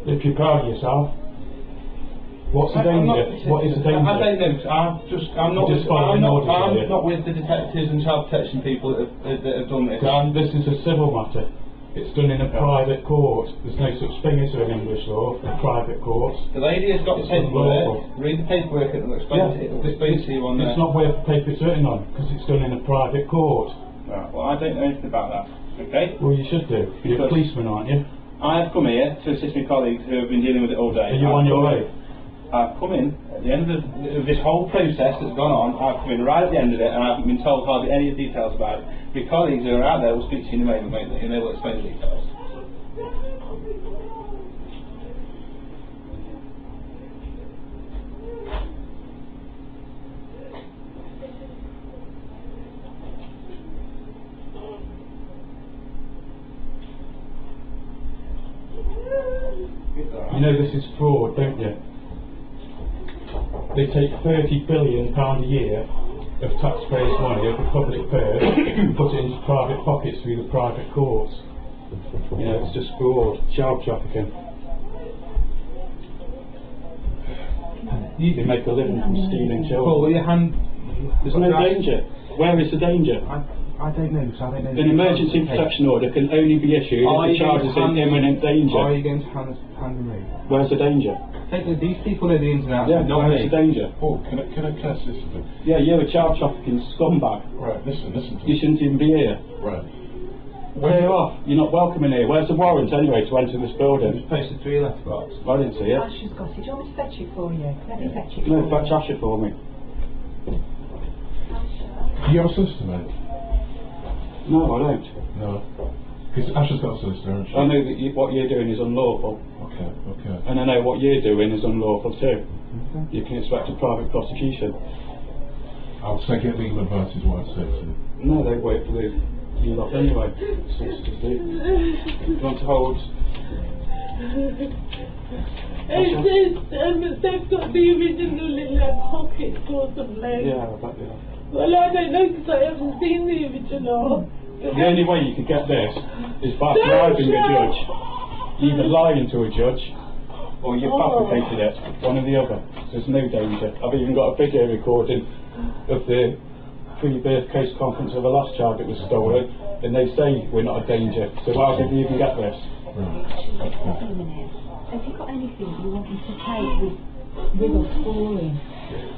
If you're proud of yourself. What's the danger? What is the danger? I don't know. I'm not with the detectives and child protection people that have done this. This is a civil matter. It's done in a private court. There's no such thing as in English law, a private court. The lady has got the paperwork. Read the paperwork and it'll explain to you on there. It's not worth the paper it's written on because it's done in a private court. Right, well, I don't know anything about that. Okay? Well, you should do. You're a policeman, aren't you? I have come here to assist my colleagues who have been dealing with it all day. Are you on your way? I've come in at the end of this whole process that's gone on. I've come in right at the end of it, and I haven't been told hardly any of the details about it. My colleagues who are out there will speak to you in a moment, and they will explain the details. You know this is fraud, don't you? They take £30 billion a year of taxpayers' money, of the public purse, and put it into private pockets through the private courts. You know, it's just fraud, child trafficking. They make a living from stealing children. Paul, will your hand... There's no danger. Where is the danger? I don't know, because I don't know... An emergency protection order can only be issued if the child is in imminent danger. Are you going to hand me? Where's the danger? These people know the ins and outs. Yeah, where's the danger? Paul, can I assist you? Yeah, you're a child trafficking scumbag. Right, listen to me. You shouldn't even be here. Right. Clear off. You're not welcome in here. Where's the warrant anyway to enter this building? Just posted 3 letterbox. I didn't see it. Ash's got it. Do you want me to fetch it for you? Let me fetch it No, for fetch Asher for me. Do you have a solicitor, mate? No, I don't. No. Because Asher's got a solicitor, hasn't she? I know that what you're doing is unlawful. Okay, okay. And I know what you're doing is unlawful too. Okay. You can expect a private prosecution. I'll take it legal advice is what I say to you. No, they wait for the lot anyway. Solicitors do. You want to hold? They've got the original in their pockets or something. Yeah, I bet they are. Well, I don't know because I haven't seen the original. The only way you could get this is by bribing a judge. Either lying to a judge or you've fabricated it, one or the other. There's no danger. I've even got a video recording of the pre-birth case conference of the last child that was stolen, and they say we're not a danger. So how did we even get this? Wait a minute. Have you got anything you want me to take with us for him?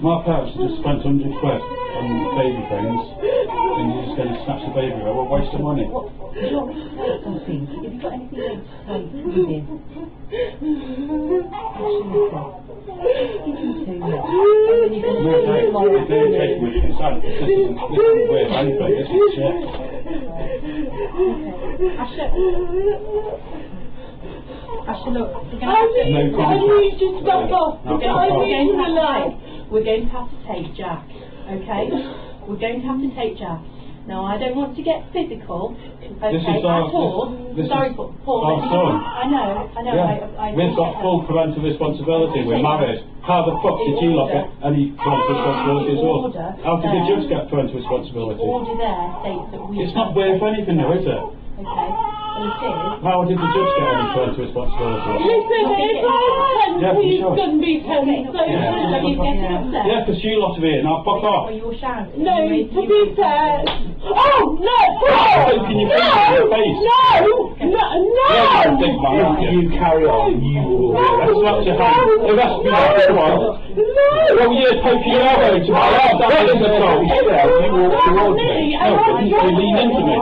My parents just spent 100 quid on baby things, and you're just going to snatch the baby away. What waste of money? What, do you want me to take something? Have you got anything else to take with him? Give him to me. And then you're going to see him tomorrow. No, take with consent. This isn't worth anything. This is shit. Asher, look, we're going to have to... I need to stop off. We're going to have to take Jack, okay? We're going to have to take Jack. Now, I don't want to get physical, okay, at all. Sorry, Paul. Our son. I know. Yeah. We've got full parental responsibility. We're married. How the fuck did you lot get any parental responsibility at all? How did the judge get parental responsibility? The order there states that we... It's not worth anything now, is it? Okay. Well, it is. How did the judge get any parental responsibility? Listen, if I was 10, he's going to be 10. So yeah, because you lot of it. Now fuck off. Well, you're shouting. No, to be fair. Oh, no! Can you face your face? No! You carry on. You will. That's not your hand. Arrest me after a while. Well, you're poking your elbow to my arm. That isn't the fault. You walk towards me. No, but you lean into me.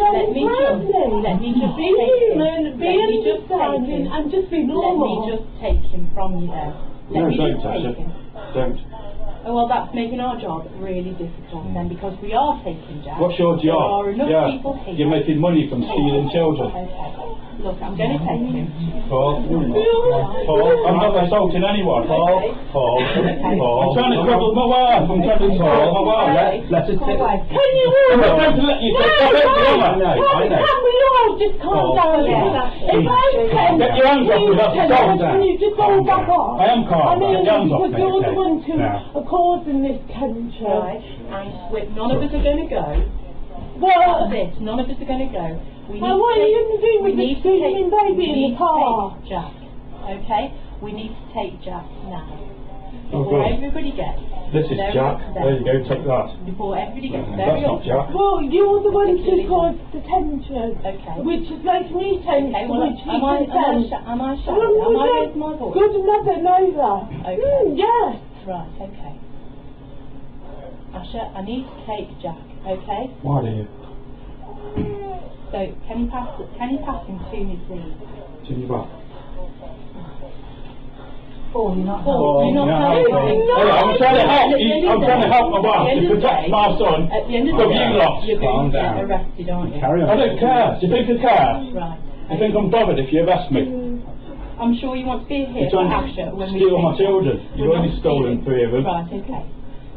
Let me just be human, be understanding, and just be normal. Let me just take him from you then. No, don't, Tasha. Don't. Oh, well, that's making our job really difficult then, because we are taking Jack. What's your job? There are enough people here. You're making money from stealing children. Okay. Look, I'm going to take him. Paul, I'm not assaulting anyone. Paul, I'm trying to trouble my wife. I'm trying to trouble my wife. Let us take. Can you I'm not trying to let you take it. I know. Can we all just calm down? If I'm 10, get your hands off me. That's calm down. Can you just all back off? I am calm. I mean, Get your hands off me. because you're the ones who are causing this tension. Right. And none of us are going to go. What? None of us are going to go Well, what are you going to do with the screaming baby in the car? Jack, okay? We need to take Jack now. Oh, Before God. everybody gets This is very Jack. upset. There you go, take that. Before everybody gets That's very not upset. Jack. Well, you're the one who caused detention. Okay. Which is making me tense. Okay, well, which he am I consents. shouting? Am I Well, raising my voice? good mother knows that. Okay. Yes. Right, okay. Asha, I need to take Jack, okay? Why do you? So, can you pass him to me, please? To your back. Paul, you're not Oh, helping. You're not no, helping. no. Hey, I'm trying to help. I'm trying to help my wife At the end to of the protect day- my son At the end of from the you day, lot. you're going Calm to get down. arrested, aren't you? Carry on. I don't care. Do you think I care? Right. You think I'm bothered if you arrest me? I'm sure you want to be here You're for trying Asha to when we steal take my children. Jack. You've We're already not stolen stealing. 3 of them. Right, okay.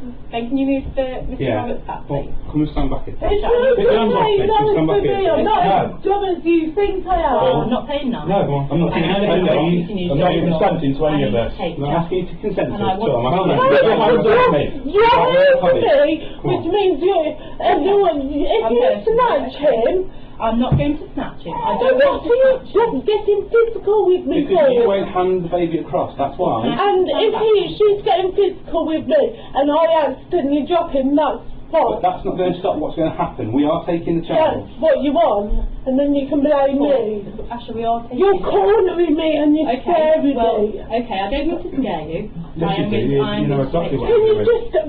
And can you move Mr. Yeah. Roberts back, Well, please? come and stand back here. It's Jack. not Pick your hands off me. saying Just no stand back for here. me. I'm not No. as dumb as you think I am. I'm not saying no. No, go on. I'm not doing anything wrong. I'm not even consenting to any of this. I'm not asking you to consent to And I it, so I'm want asking to- you Get your hands off me. You're Come me, which means you're everyone. If you snatch him, I'm not going to snatch him. I don't don't want want you to snatch just him. getting physical with me, Because you Paul. won't hand the baby across, that's why. And if she's getting physical with me, and I accidentally drop him, that's But fine. that's not going to stop what's going to happen. We are taking the child. That's what you want, and then you can blame me. Asha, we are taking You're Jack. cornering me and you're Okay, scaring well, me. okay, I don't want to scare you. Yes, I you am do. going to- You I am know going to exactly take what Can Jack. you're you doing. just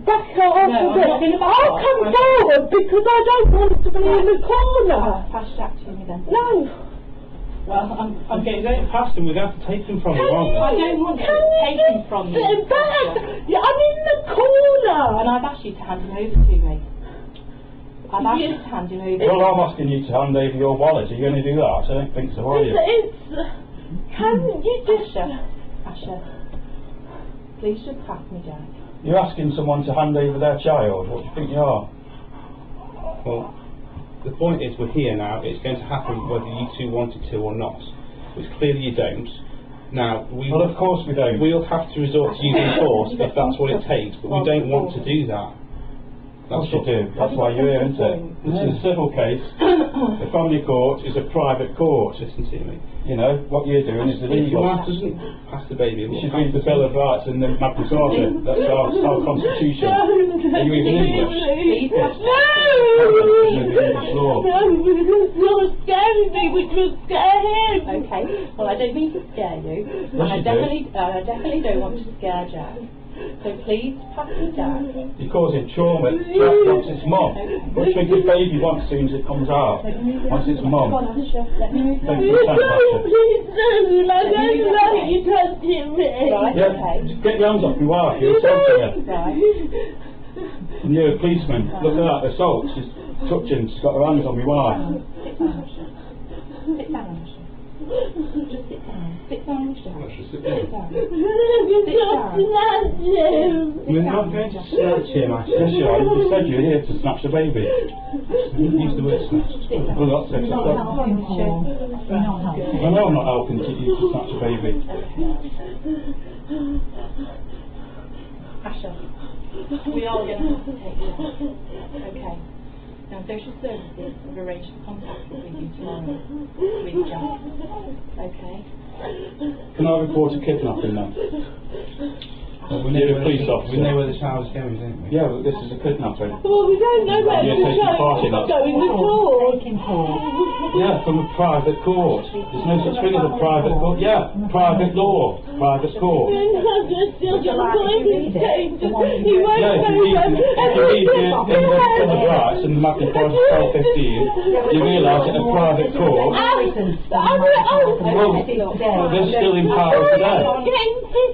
back off No, a I'm bit? not gonna back I'll off. come I'm- forward because I don't want to be in the corner. Pass Jack to me then. No. Well, I'm going Go to... past him, we're going to have to take him from him, Can aren't we? I don't want to take him from you. Sit back. Asha. Yeah, I'm in the corner. And I've asked you to hand him over to me. I've asked you to hand him over. Well, I'm asking you to hand over your wallet. Are you going to do that? I don't think so, are you? Can you just... Asha, please just pass me Jack. You're asking someone to hand over their child. What do you think you are? Well, the point is we're here now. It's going to happen whether you two wanted to or not, which clearly you don't. Now, Well, of course we don't. we'll have to resort to using force if that's what it takes, but we don't want to do that. That's what you do. That's why you're here, isn't it? This is a civil case. The family court is a private court. Listen to me. You know, what you're doing is If your illegal. wife doesn't pass the baby, You we'll should have read the to- Bill of Rights and the Magna Carta. That's our constitution. Are you even English? Please pass English law. No, because you're scaring me, which will scare him. Okay, well I don't mean to scare you, and Yes, you do. I definitely don't want to scare Jack. So please pass me Jack. You're causing trauma. Jack wants his mum. What do you think his baby wants as soon as it comes out? Wants its Come on, mum. Asha, let me move Don't you. consent, Asha. Please do. I don't like you touching me. Right, Yeah, okay. just get your hands off your wife. You're assaulting her. Right. And you're a policeman. Look at that assault. She's touching. She's got her hands on my wife. Sit down, Asha. Sit down, Asha. Just sit down. Sit down, Jack. Sit down. We're not going to snatch him, Yes, you are. You said you're here to snatch the baby. Use the word snatch. Well, that's it. I know I'm not helping you to snatch a baby. Asha, we are going to have to take you. Okay. Now, social services have arranged for contact with you tomorrow with Jack. Okay? Can I report a kidnapping then? You're a police officer. We know where the child is going, don't we? Yeah, but this is a kidnapping. Well, we don't know where You're the taking child part in is that. going at all. Yeah, from a private court. There's no such thing as a private court. Yeah, private law, private court. He won't Yeah, if you know read them. the Bill of Rights and the Magna Carta 1215, you realise that a private court, they're still in power today.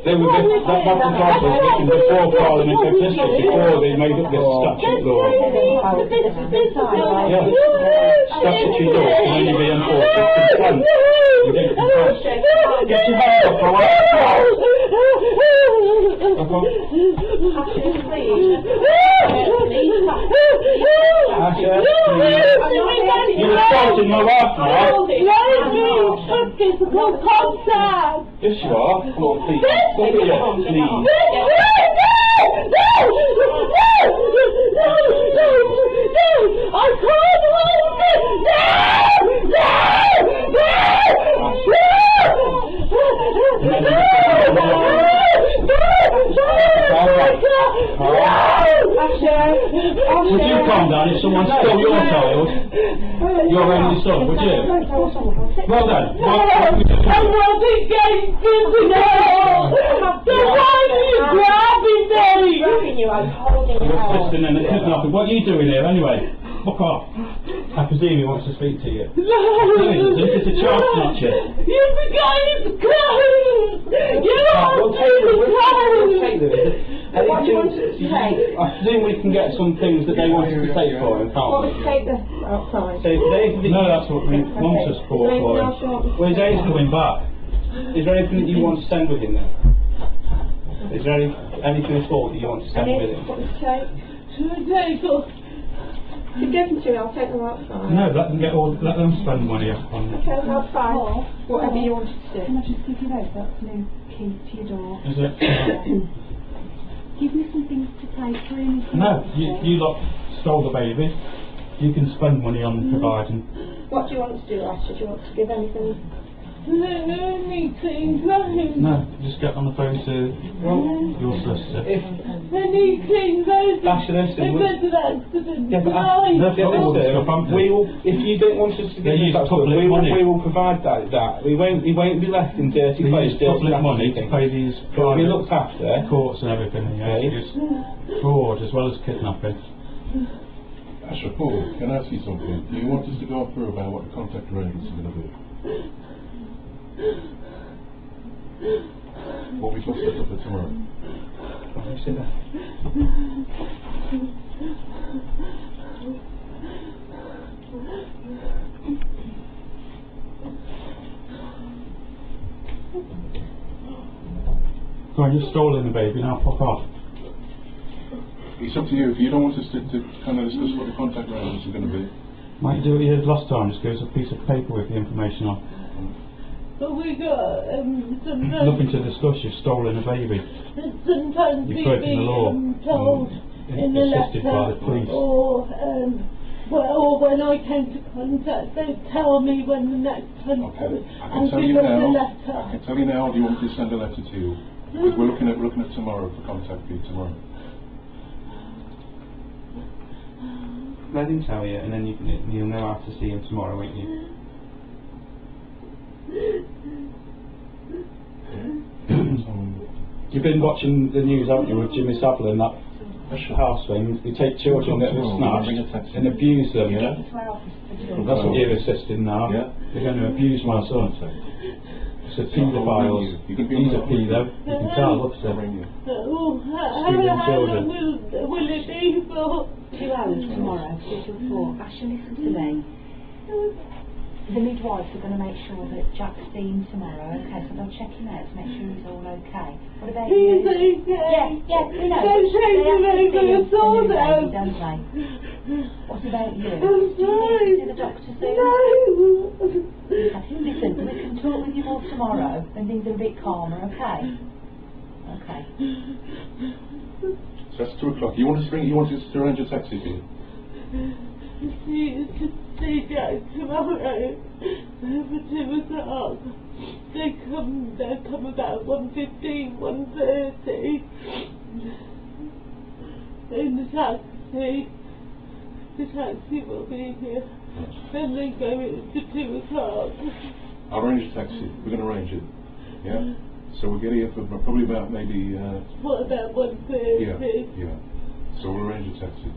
They were that Magna Carta was written before Parliament existed, before they made up this statute law. Yeah, statutory law can only be enforced with consent. You didn't consent. Get your hands up, all right? Asha, please. You're assaulting my wife now. Physical contact. Yes, you are. Come on, please. Look at you, please. I can't hold it! No! your only son, would you? Well then. I wasn't getting physical! So why are you grabbing me? Grabbing you, I'm holding you You're out. assisting in a kidnapping. What are you doing here anyway? Fuck off. I presume he wants to speak to you. It's a child snatcher. You forgot his clothes! You We'll take them. We'll take them. What do you want us to take? I presume we can get some things that they want us to take for him, can't Well, we? take the outside. So No, that's what we want us for him. Well, is there Coming back. anything that you want to send with him then? Is there anything at all that you want to send with him? What was take? Should I take off? You give them to me, I'll take them outside. No, let them spend money on Okay, that's fine. Whatever you wanted to do. Can I just give you those? That's new key to your door. Is it? Give me some things to take for him. No, you lot stole the baby. You can spend money on providing. What do you want to do, Asher? Do you want to give anything? No, me clean clothes. No, just get on the phone to your solicitor. I need clean clothes. Asher, listen, If we- there's an accident, Yeah, but tonight. we will, if you don't want us to They give use that stuff, public we money. will provide that. We won't be left in dirty They place. use public money to pay these We'll be private looked after. courts and everything. Yeah, Okay. it's fraud as well as kidnapping. Asher, Paul, can I ask you something? Do you want us to go through about what the contact arrangements are going to be? What we supposed to set up for tomorrow? Go on, you've stolen the baby, now fuck off. It's up to you. If you don't want us to kind of discuss what the contact arrangements are going to be. Might you do what you did last time, just give us a piece of paper with the information on. But we got sometimes. Nothing to discuss, you've stolen a baby. Sometimes You've we broken the law. told in the Assisted by letter, the police. or when I came to contact, they tell me when the next contact. Okay. I and can tell give you us a now. letter. I can tell you now. Do you want me to send a letter to you? Because we're looking at tomorrow for contact for you tomorrow. Let him tell you, and then you'll know how to see him tomorrow, won't you? You've been watching the news, haven't you, with Jimmy Savile and that house thing? You take children that were snatched and abuse them, yeah? That's what you're assisting now. Yeah. You're going to abuse my son. It's a paedophile. He's a pedo. You can tell, look at him. How children. long will it be for? 2 hours tomorrow, 2 till 4. Asher, listen to me. The midwives are going to make sure that Jack's seen tomorrow, okay? So they'll check him out to make sure he's all okay. What about you? He's okay. Yeah, we know. Don't take him over the sword Don't out. they? What about you? I'm sorry. See the doctor soon? No. Listen, we can talk with you all tomorrow when things are a bit calmer, okay? Okay. So that's 2 o'clock. You want us to arrange a taxi for you? See Jack tomorrow for 2 o'clock. They come about 1:15, 1:30 in the taxi. The taxi will be here. Then they go in for 2 o'clock. I'll arrange a taxi. We're going to arrange it. Yeah? So we'll get here for probably about maybe... What about 1:30? Yeah. So we'll arrange a taxi.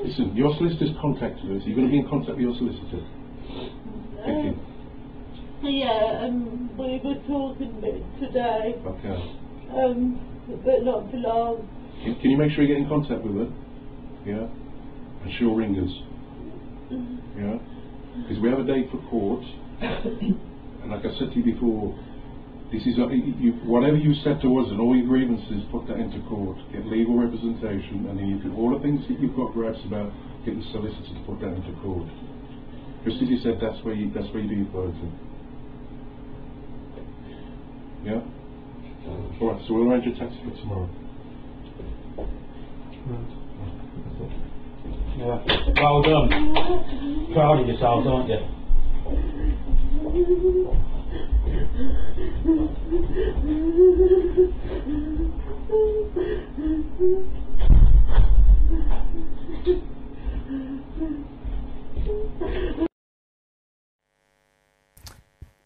Listen, your solicitor's contacted us. You're going to be in contact with your solicitor. Thank you. Yeah, we were talking a bit today. Okay. But not for long. Can you make sure you get in contact with her? Yeah? And she'll ring us. Yeah? Because we have a date for court. And like I said to you before, this is whatever you said to us and all your grievances, put that into court. Get legal representation, and then you can all the things that you've got gripes about, get the solicitor to put that into court. Just as you said, that's where you do your voting. Yeah? Alright, so we'll arrange a taxi for tomorrow. Yeah. Well done. Proud of yourselves, aren't you? Good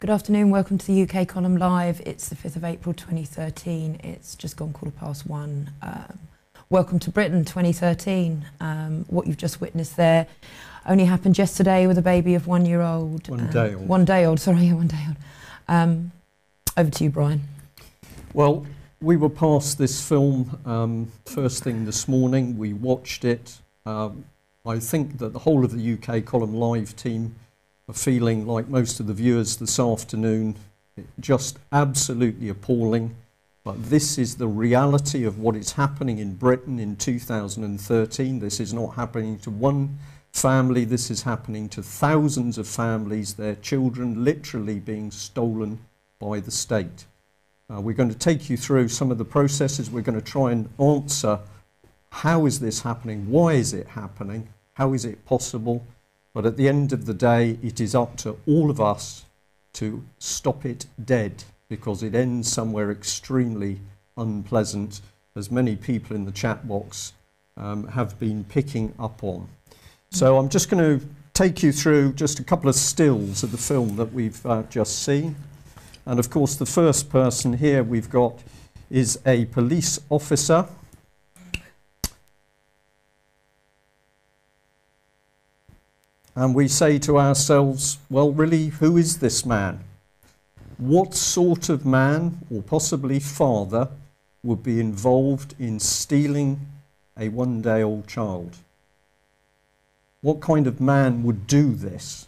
afternoon, welcome to the UK Column Live. It's the 5th of April 2013. It's just gone 1:15. Welcome to Britain 2013. What you've just witnessed there only happened yesterday with a baby of 1 year old. 1 day old. 1 day old, sorry, 1 day old. Over to you, Brian. Well, we were past this film first thing this morning. We watched it. I think that the whole of the UK Column Live team are feeling like most of the viewers this afternoon, just absolutely appalling. But this is the reality of what is happening in Britain in 2013. This is not happening to one family, this is happening to thousands of families, their children literally being stolen by the state. We're going to take you through some of the processes. We're going to try and answer, how is this happening? Why is it happening? How is it possible? But at the end of the day, it is up to all of us to stop it dead, because it ends somewhere extremely unpleasant, as many people in the chat box have been picking up on. So I'm just going to take you through just a couple of stills of the film that we've just seen. And of course, the first person here we've got is a police officer. And we say to ourselves, well, really, who is this man? What sort of man, or possibly father, would be involved in stealing a 1-day-old child? What kind of man would do this?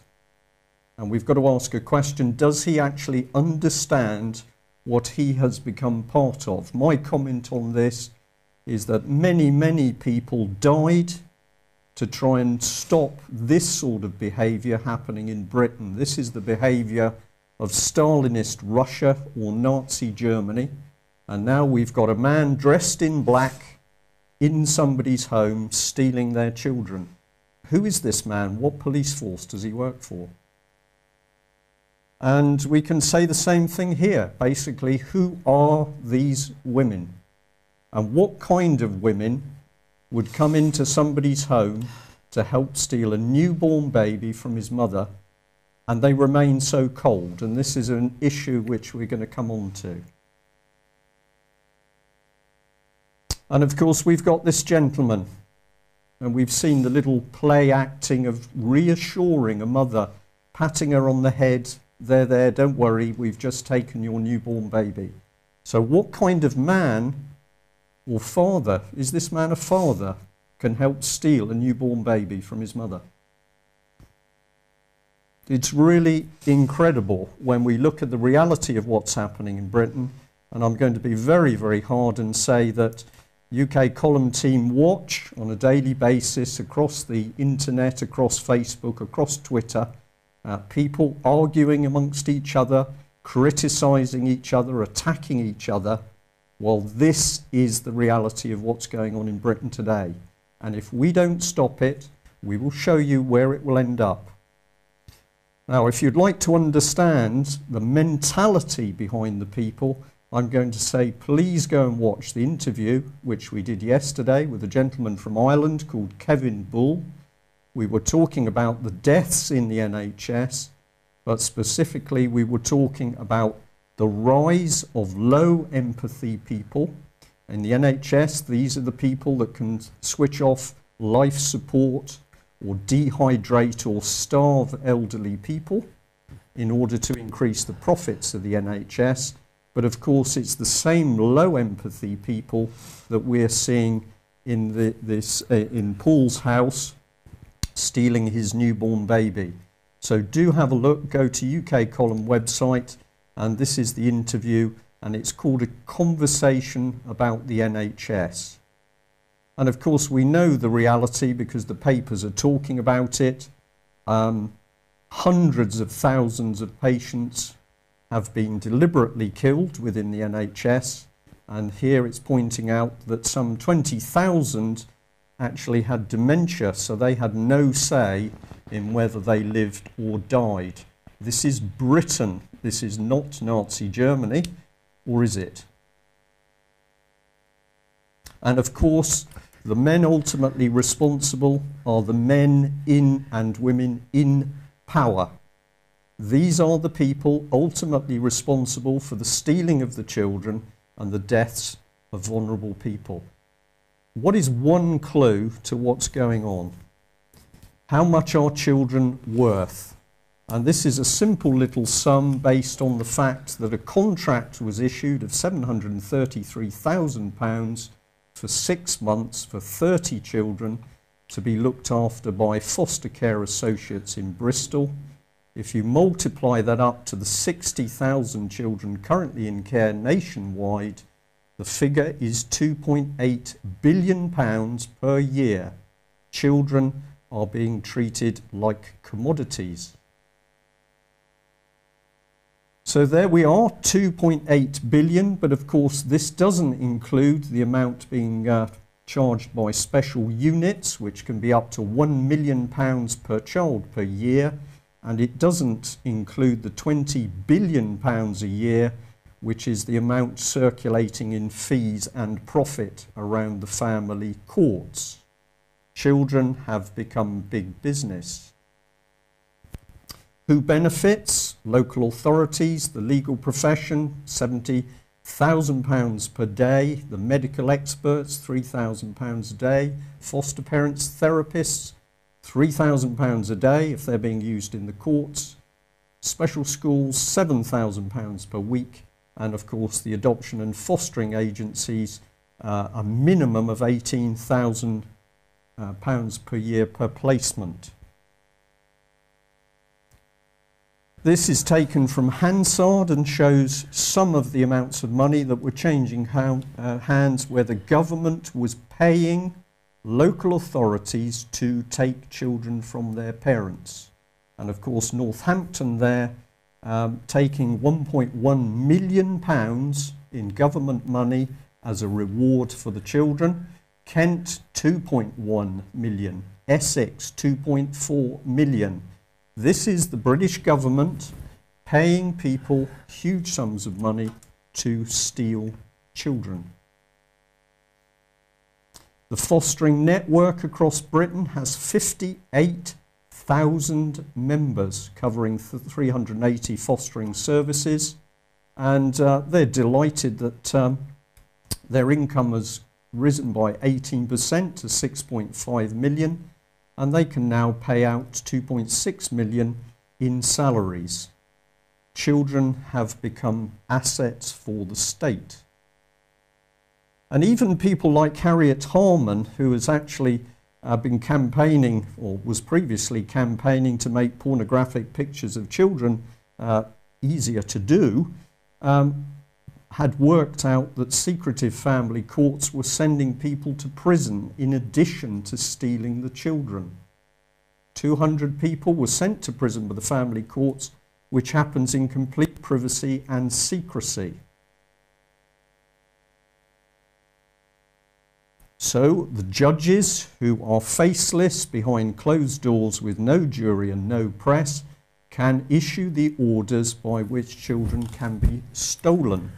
And we've got to ask a question, does he actually understand what he has become part of? My comment on this is that many, many people died to try and stop this sort of behaviour happening in Britain. This is the behaviour of Stalinist Russia or Nazi Germany. And now we've got a man dressed in black in somebody's home stealing their children. Who is this man? What police force does he work for? And we can say the same thing here. Basically, who are these women? And what kind of women would come into somebody's home to help steal a newborn baby from his mother, and they remain so cold? And this is an issue which we're going to come on to. And of course, we've got this gentleman, and we've seen the little play acting of reassuring a mother, patting her on the head. There, don't worry, we've just taken your newborn baby. So what kind of man or father, is this man a father, can help steal a newborn baby from his mother? It's really incredible when we look at the reality of what's happening in Britain. And I'm going to be very, very hard and say that UK Column team watch on a daily basis across the internet, across Facebook, across Twitter, people arguing amongst each other, criticising each other, attacking each other. Well, this is the reality of what's going on in Britain today. And if we don't stop it, we will show you where it will end up. Now, if you'd like to understand the mentality behind the people, I'm going to say, please go and watch the interview, which we did yesterday with a gentleman from Ireland called Kevin Bull. We were talking about the deaths in the NHS, but specifically we were talking about the rise of low empathy people. In the NHS, these are the people that can switch off life support or dehydrate or starve elderly people in order to increase the profits of the NHS. But of course, it's the same low empathy people that we're seeing in in Paul's house, stealing his newborn baby. So do have a look, go to UK Column website, and this is the interview, and it's called A Conversation About the NHS. And of course we know the reality because the papers are talking about it. Hundreds of thousands of patients have been deliberately killed within the NHS, and here it's pointing out that some 20,000 actually had dementia, so they had no say in whether they lived or died. This is Britain. This is not Nazi Germany, or is it? And of course, the men ultimately responsible are the men in and women in power. These are the people ultimately responsible for the stealing of the children and the deaths of vulnerable people. What is one clue to what's going on? How much are children worth? And this is a simple little sum based on the fact that a contract was issued of £733,000 for 6 months for 30 children to be looked after by foster care associates in Bristol. If you multiply that up to the 60,000 children currently in care nationwide, the figure is £2.8 billion per year. Children are being treated like commodities. So there we are, 2.8 billion, but of course this doesn't include the amount being charged by special units, which can be up to £1 million per child per year, and it doesn't include the £20 billion a year, which is the amount circulating in fees and profit around the family courts. Children have become big business. Who benefits? Local authorities, the legal profession, £70,000 per day, the medical experts, £3,000 a day, foster parents, therapists, £3,000 a day if they're being used in the courts, special schools, £7,000 per week, and of course the adoption and fostering agencies, a minimum of £18,000 per year per placement. This is taken from Hansard and shows some of the amounts of money that were changing hands where the government was paying local authorities to take children from their parents. And of course Northampton there taking £1.1 million in government money as a reward for the children. Kent 2.1 million, Essex 2.4 million. This is the British government paying people huge sums of money to steal children. The fostering network across Britain has 58,000 members covering 380 fostering services, and they're delighted that their income has risen by 18% to 6.5 million. And they can now pay out 2.6 million in salaries. Children have become assets for the state. And even people like Harriet Harman, who has actually been campaigning, or was previously campaigning to make pornographic pictures of children easier to do, had worked out that secretive family courts were sending people to prison in addition to stealing the children. 200 people were sent to prison by the family courts, which happens in complete privacy and secrecy. So the judges, who are faceless behind closed doors with no jury and no press, can issue the orders by which children can be stolen.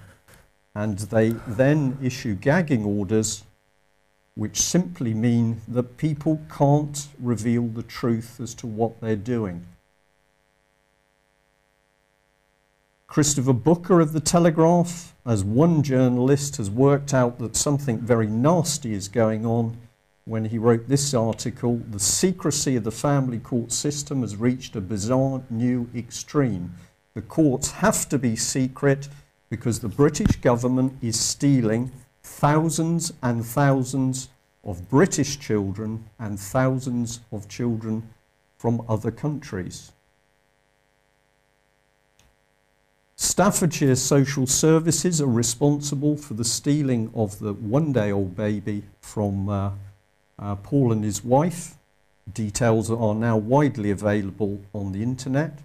And they then issue gagging orders, which simply mean that people can't reveal the truth as to what they're doing. Christopher Booker of The Telegraph, as one journalist, has worked out that something very nasty is going on when he wrote this article: "The secrecy of the family court system has reached a bizarre new extreme. The courts have to be secret because the British government is stealing thousands and thousands of British children and thousands of children from other countries." Staffordshire Social Services are responsible for the stealing of the one-day-old baby from Paul and his wife. Details are now widely available on the internet.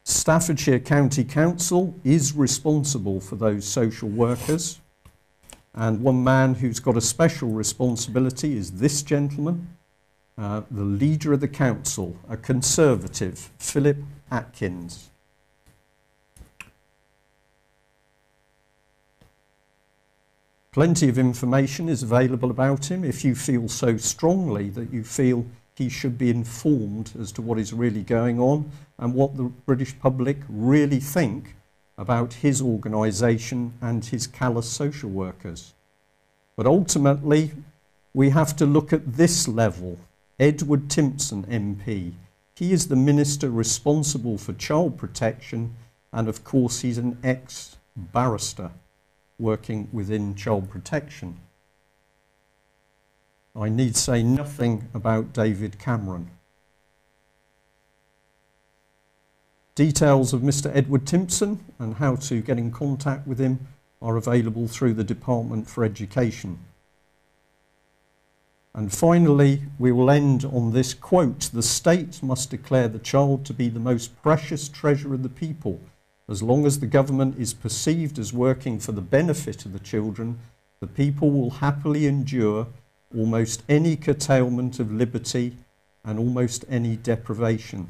Staffordshire County Council is responsible for those social workers, and one man who's got a special responsibility is this gentleman, the leader of the council, a Conservative, Philip Atkins. Plenty of information is available about him if you feel so strongly that you feel he should be informed as to what is really going on and what the British public really think about his organisation and his callous social workers. But ultimately, we have to look at this level. Edward Timpson MP. He is the minister responsible for child protection, and of course he's an ex-barrister working within child protection. I need say nothing about David Cameron. Details of Mr. Edward Timpson and how to get in contact with him are available through the Department for Education. And finally, we will end on this quote: "The state must declare the child to be the most precious treasure of the people. As long as the government is perceived as working for the benefit of the children, the people will happily endure almost any curtailment of liberty and almost any deprivation."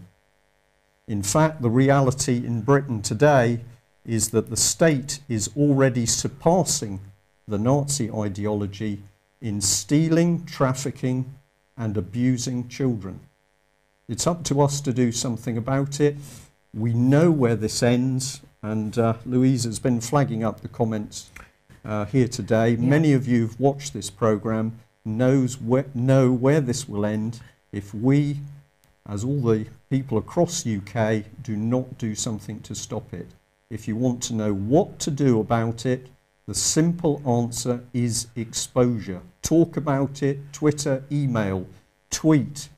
In fact, the reality in Britain today is that the state is already surpassing the Nazi ideology in stealing, trafficking and abusing children. It's up to us to do something about it. We know where this ends, and Louise has been flagging up the comments here today. Yeah. Many of you who've watched this programme know where this will end if we, as all the people across UK, do not do something to stop it. If you want to know what to do about it, the simple answer is exposure. Talk about it, Twitter, email, tweet,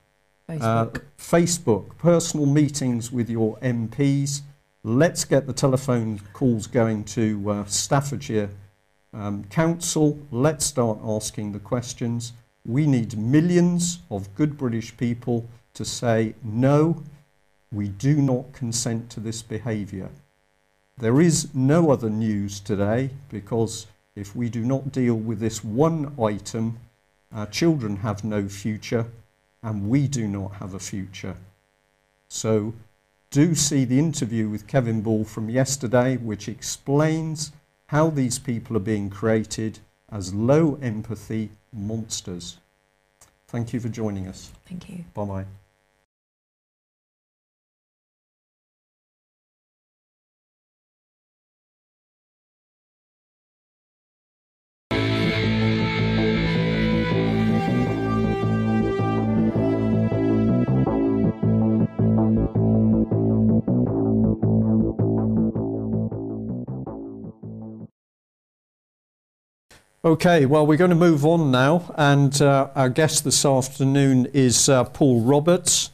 Facebook, personal meetings with your MPs. Let's get the telephone calls going to Staffordshire Council. Let's start asking the questions. We need millions of good British people to say, no, we do not consent to this behaviour. There is no other news today, because if we do not deal with this one item, our children have no future and we do not have a future. So do see the interview with Kevin Ball from yesterday, which explains how these people are being created as low empathy monsters. Thank you for joining us. Thank you. Bye-bye. Okay, well, we're going to move on now, and our guest this afternoon is Paul Roberts,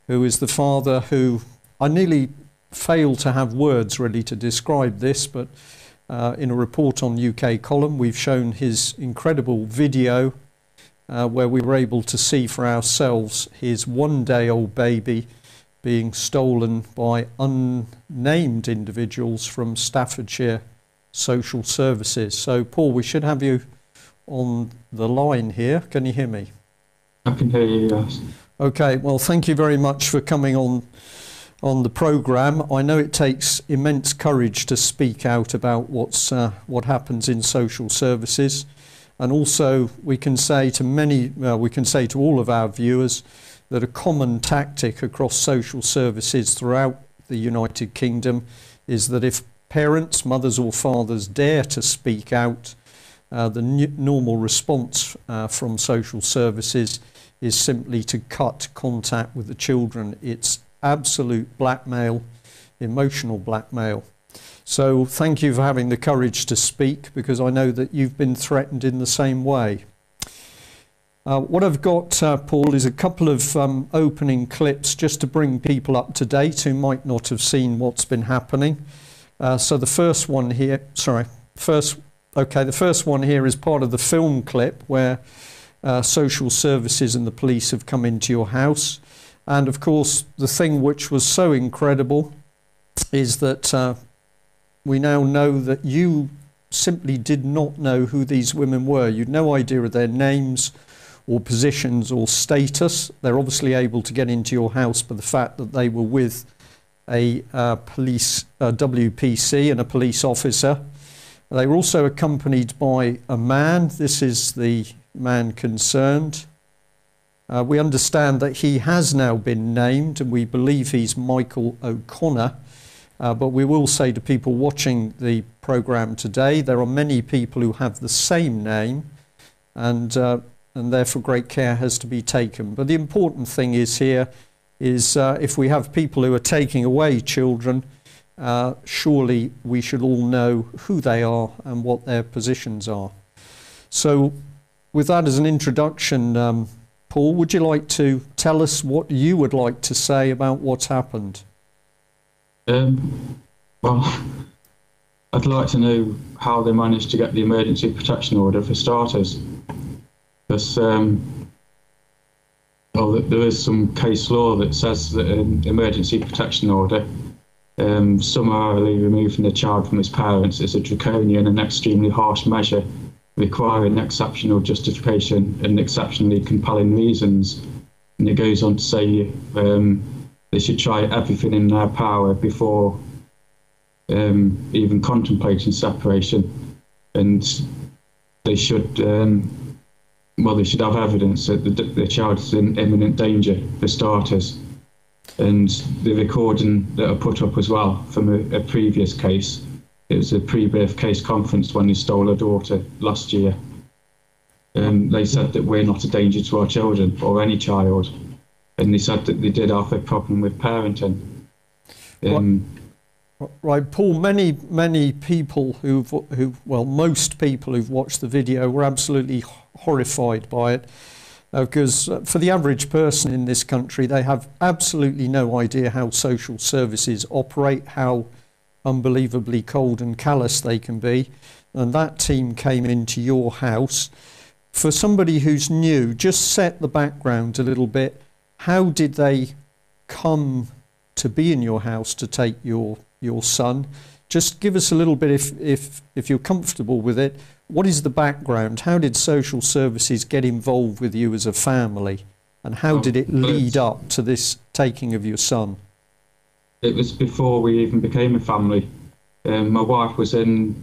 who is the father who, I nearly failed to have words really to describe this, but in a report on UK Column, we've shown his incredible video where we were able to see for ourselves his one-day-old baby being stolen by unnamed individuals from Staffordshire Social Services. So, Paul, we should have you on the line here. Can you hear me? I can hear you, yes. Okay, well, thank you very much for coming on the programme. I know it takes immense courage to speak out about what happens in social services, and also we can say to all of our viewers that a common tactic across social services throughout the United Kingdom is that if parents, mothers or fathers, dare to speak out, the normal response from social services is simply to cut contact with the children. It's absolute blackmail, emotional blackmail. So thank you for having the courage to speak, because I know that you've been threatened in the same way. What I've got, Paul, is a couple of opening clips just to bring people up to date who might not have seen what's been happening. So the first one here, the first one here is part of the film clip where social services and the police have come into your house. And of course, the thing which was so incredible is that we now know that you simply did not know who these women were. You'd no idea of their names or positions or status. They're obviously able to get into your house by the fact that they were with a police WPC and a police officer, They were also accompanied by a man. This is the man concerned. We understand that he has now been named, and we believe he's Michael O'Connor. But we will say to people watching the programme today, there are many people who have the same name, and therefore great care has to be taken. But the important thing is here is if we have people who are taking away children, surely we should all know who they are and what their positions are. So with that as an introduction, Paul, would you like to tell us what you would like to say about what's happened? Well, I'd like to know how they managed to get the emergency protection order for starters. Because well, there is some case law that says that an emergency protection order summarily removing a child from its parents is a draconian and extremely harsh measure, requiring exceptional justification and exceptionally compelling reasons. And it goes on to say they should try everything in their power before even contemplating separation, and they should well, they should have evidence that the child is in imminent danger, for starters. And the recording that I put up as well from a previous case, it was a pre-birth case conference when they stole a daughter last year. They said that we're not a danger to our children or any child, and they said that they did have a problem with parenting. Right, Paul, many people well, most people who've watched the video were absolutely horrified by it, because for the average person in this country, they have absolutely no idea how social services operate, how unbelievably cold and callous they can be. And that team came into your house. For somebody who's new, just set the background a little bit. How did they come to be in your house to take your son? Just give us a little bit, if you're comfortable with it. What is the background? How did social services get involved with you as a family? And how did it lead up to this taking of your son? It was before we even became a family. My wife was in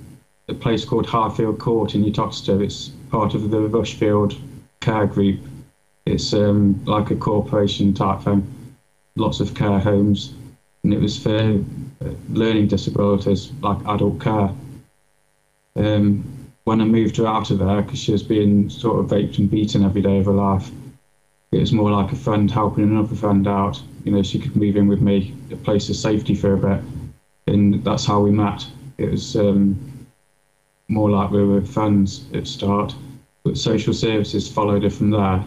a place called Highfield Court in Uttoxeter. It's part of the Rushfield Care Group. It's like a corporation type thing, lots of care homes. And it was for learning disabilities, like adult care. When I moved her out of there, because she was being sort of raped and beaten every day of her life, it was more like a friend helping another friend out. You know, she could move in with me, a place of safety for a bit, and that's how we met. It was more like we were friends at the start, but social services followed her from there.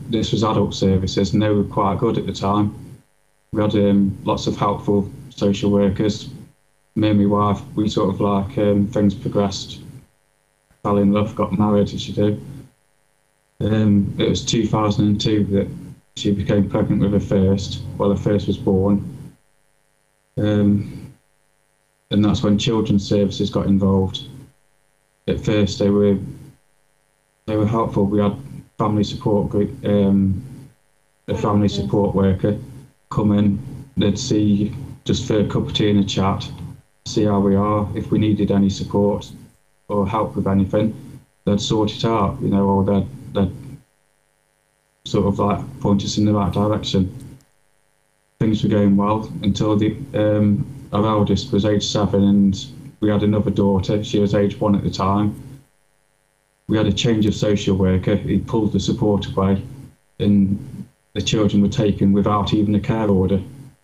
This was adult services, and they were quite good at the time. We had lots of helpful social workers. Me and my wife, we sort of like, things progressed, fell in love, got married, as you do. It was 2002 that she became pregnant with her first. Well, her first was born. And that's when children's services got involved. At first they were helpful. We had family support group, a family support worker come in. They'd see, just for a cup of tea and a chat, see how we are. If we needed any support or help with anything, they'd sort it out, you know, or they'd sort of like point us in the right direction. Things were going well until our eldest was age 7 and we had another daughter. She was age 1 at the time. We had a change of social worker. He pulled the support away, and the children were taken without even a care order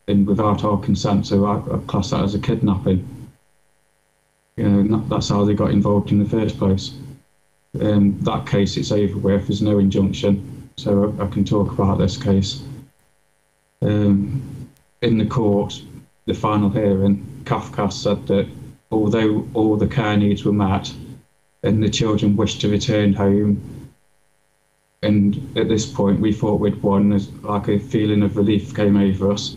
and without our consent, so I class that as a kidnapping. You know, that's how they got involved in the first place. That case, it's over with, there's no injunction, so I can talk about this case. In the court, the final hearing, Kafka said that although all the care needs were met and the children wished to return home, and at this point we thought we'd won, as like a feeling of relief came over us.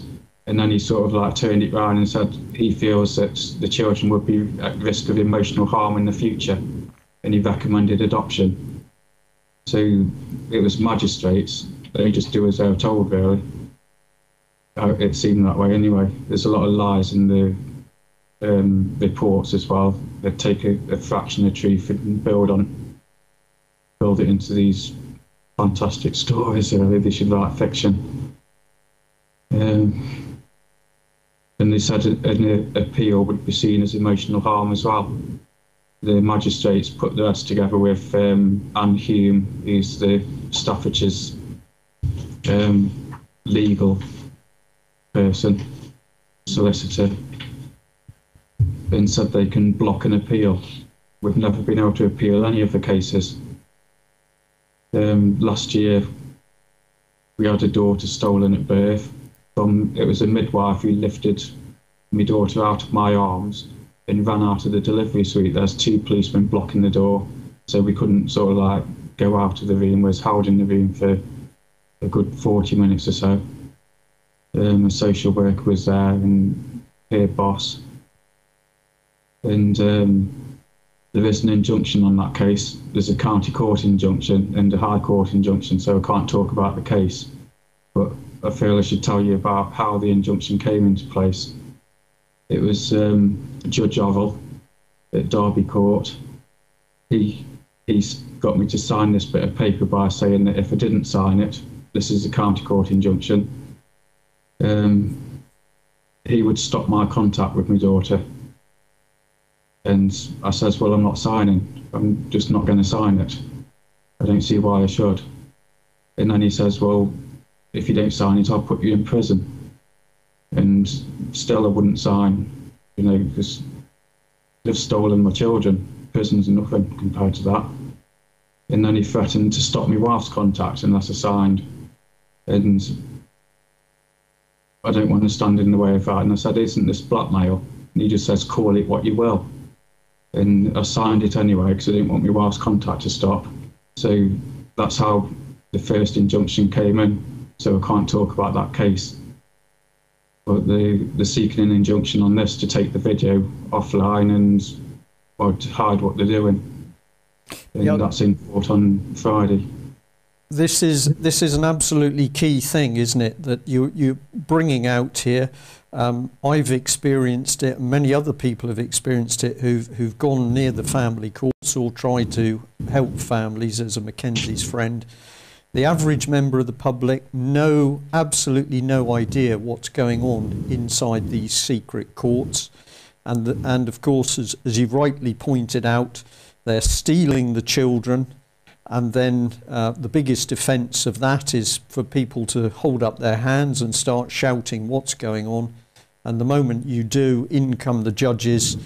And then he sort of like turned it round and said he feels that the children would be at risk of emotional harm in the future, and he recommended adoption. So it was magistrates, they just do as they were told, really. It seemed that way anyway. There's a lot of lies in reports as well. They'd take a fraction of truth and build it into these fantastic stories. Really, they should write fiction. And they said an appeal would be seen as emotional harm as well. The magistrates put their heads together with Anne Hume, who's the Staffordshire's legal person, solicitor, and said they can block an appeal. We've never been able to appeal any of the cases. Last year, we had a daughter stolen at birth. It was a midwife who lifted my daughter out of my arms and ran out of the delivery suite. There's 2 policemen blocking the door, so we couldn't sort of like go out of the room. We was held in the room for a good 40 minutes or so. A social worker was there and her boss. And there is an injunction on that case. There's a county court injunction and a high court injunction, so I can't talk about the case. But I feel I should tell you about how the injunction came into place. It was Judge Orwell at Derby Court. He's got me to sign this bit of paper by saying that if I didn't sign it, this is a county court injunction, he would stop my contact with my daughter. And I says, well, I'm not signing. I'm just not going to sign it. I don't see why I should. And then he says, well, if you don't sign it, I'll put you in prison. And still I wouldn't sign, you know, because they've stolen my children. Prison's nothing compared to that. And then he threatened to stop my wife's contact unless I signed. And I don't want to stand in the way of that. And I said, isn't this blackmail? And he just says, call it what you will. And I signed it anyway because I didn't want my wife's contact to stop. So that's how the first injunction came in. So I can't talk about that case. But they're seeking an injunction on this to take the video offline or to hide what they're doing. And that's in court on Friday. This is an absolutely key thing, isn't it, that you're bringing out here. I've experienced it, and many other people have experienced it who've gone near the family courts or tried to help families as a Mackenzie's friend. The average member of the public absolutely no idea what's going on inside these secret courts, and of course, as you rightly pointed out, they're stealing the children. And then the biggest offence of that is for people to hold up their hands and start shouting what's going on. And the moment you do, in come the judges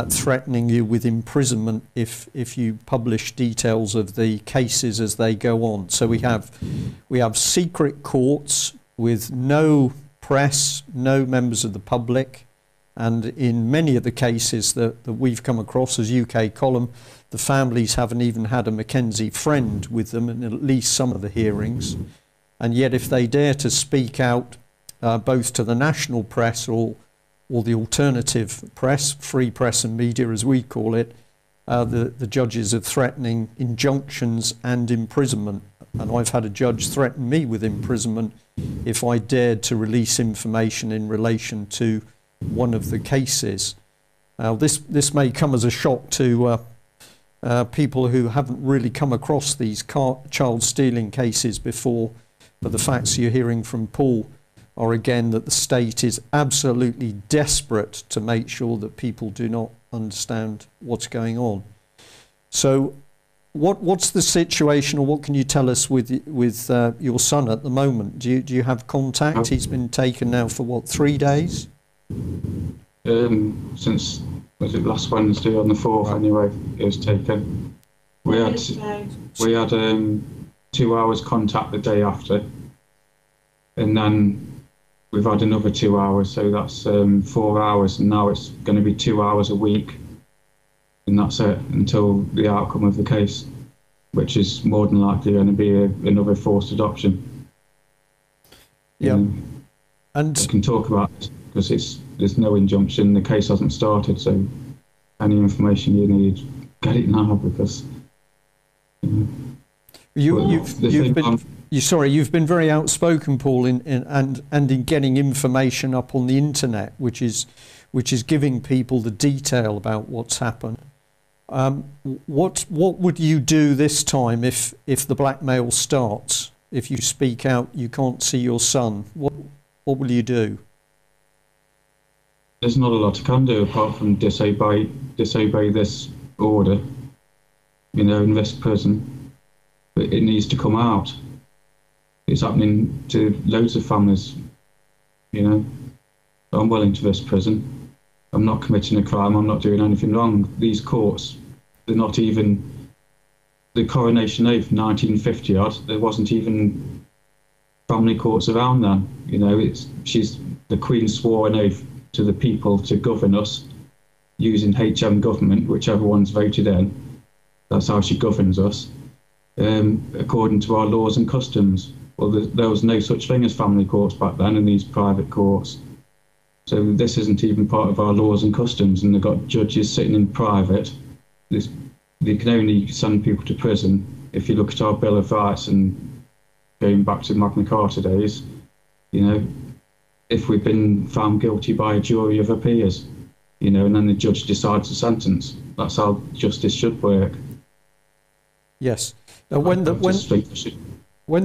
threatening you with imprisonment if you publish details of the cases as they go on. So we have secret courts with no press, no members of the public. And in many of the cases that we've come across as UK Column, the families haven't even had a Mackenzie friend with them in at least some of the hearings. And yet if they dare to speak out both to the national press or the alternative press, free press and media as we call it, the judges are threatening injunctions and imprisonment. And I've had a judge threaten me with imprisonment if I dared to release information in relation to one of the cases. Now this may come as a shock to people who haven't really come across these child stealing cases before, but the facts you're hearing from Paul are again that the state is absolutely desperate to make sure that people do not understand what's going on. So what's the situation, or what can you tell us with your son at the moment? Do you have contact? He's been taken now for what, 3 days? Since, was it last Wednesday on the 4th anyway, it was taken. We had 2 hours contact the day after, and then we've had another 2 hours, so that's 4 hours, and now it's going to be 2 hours a week, and that's it until the outcome of the case, which is more than likely going to be another forced adoption. Yeah, and I can talk about it because there's no injunction, the case hasn't started, so any information you need, get it now, because You've been very outspoken, Paul, in getting information up on the internet, which is giving people the detail about what's happened. What would you do this time if the blackmail starts? If you speak out, you can't see your son. What will you do? There's not a lot I can do apart from disobey this order, in this prison. But it needs to come out. It's happening to loads of families, I'm well into this prison. I'm not committing a crime, I'm not doing anything wrong. These courts, they're not even, the Coronation Oath, 1950 odd, there wasn't even family courts around then. The Queen swore an oath to the people to govern us using HM government, whichever one's voted in. That's how she governs us, according to our laws and customs. Well, there was no such thing as family courts back then in these private courts. So this isn't even part of our laws and customs, and they've got judges sitting in private. They can only send people to prison. If you look at our Bill of Rights and going back to Magna Carta days, if we've been found guilty by a jury of our peers, and then the judge decides the sentence. That's how justice should work. Yes. Now, when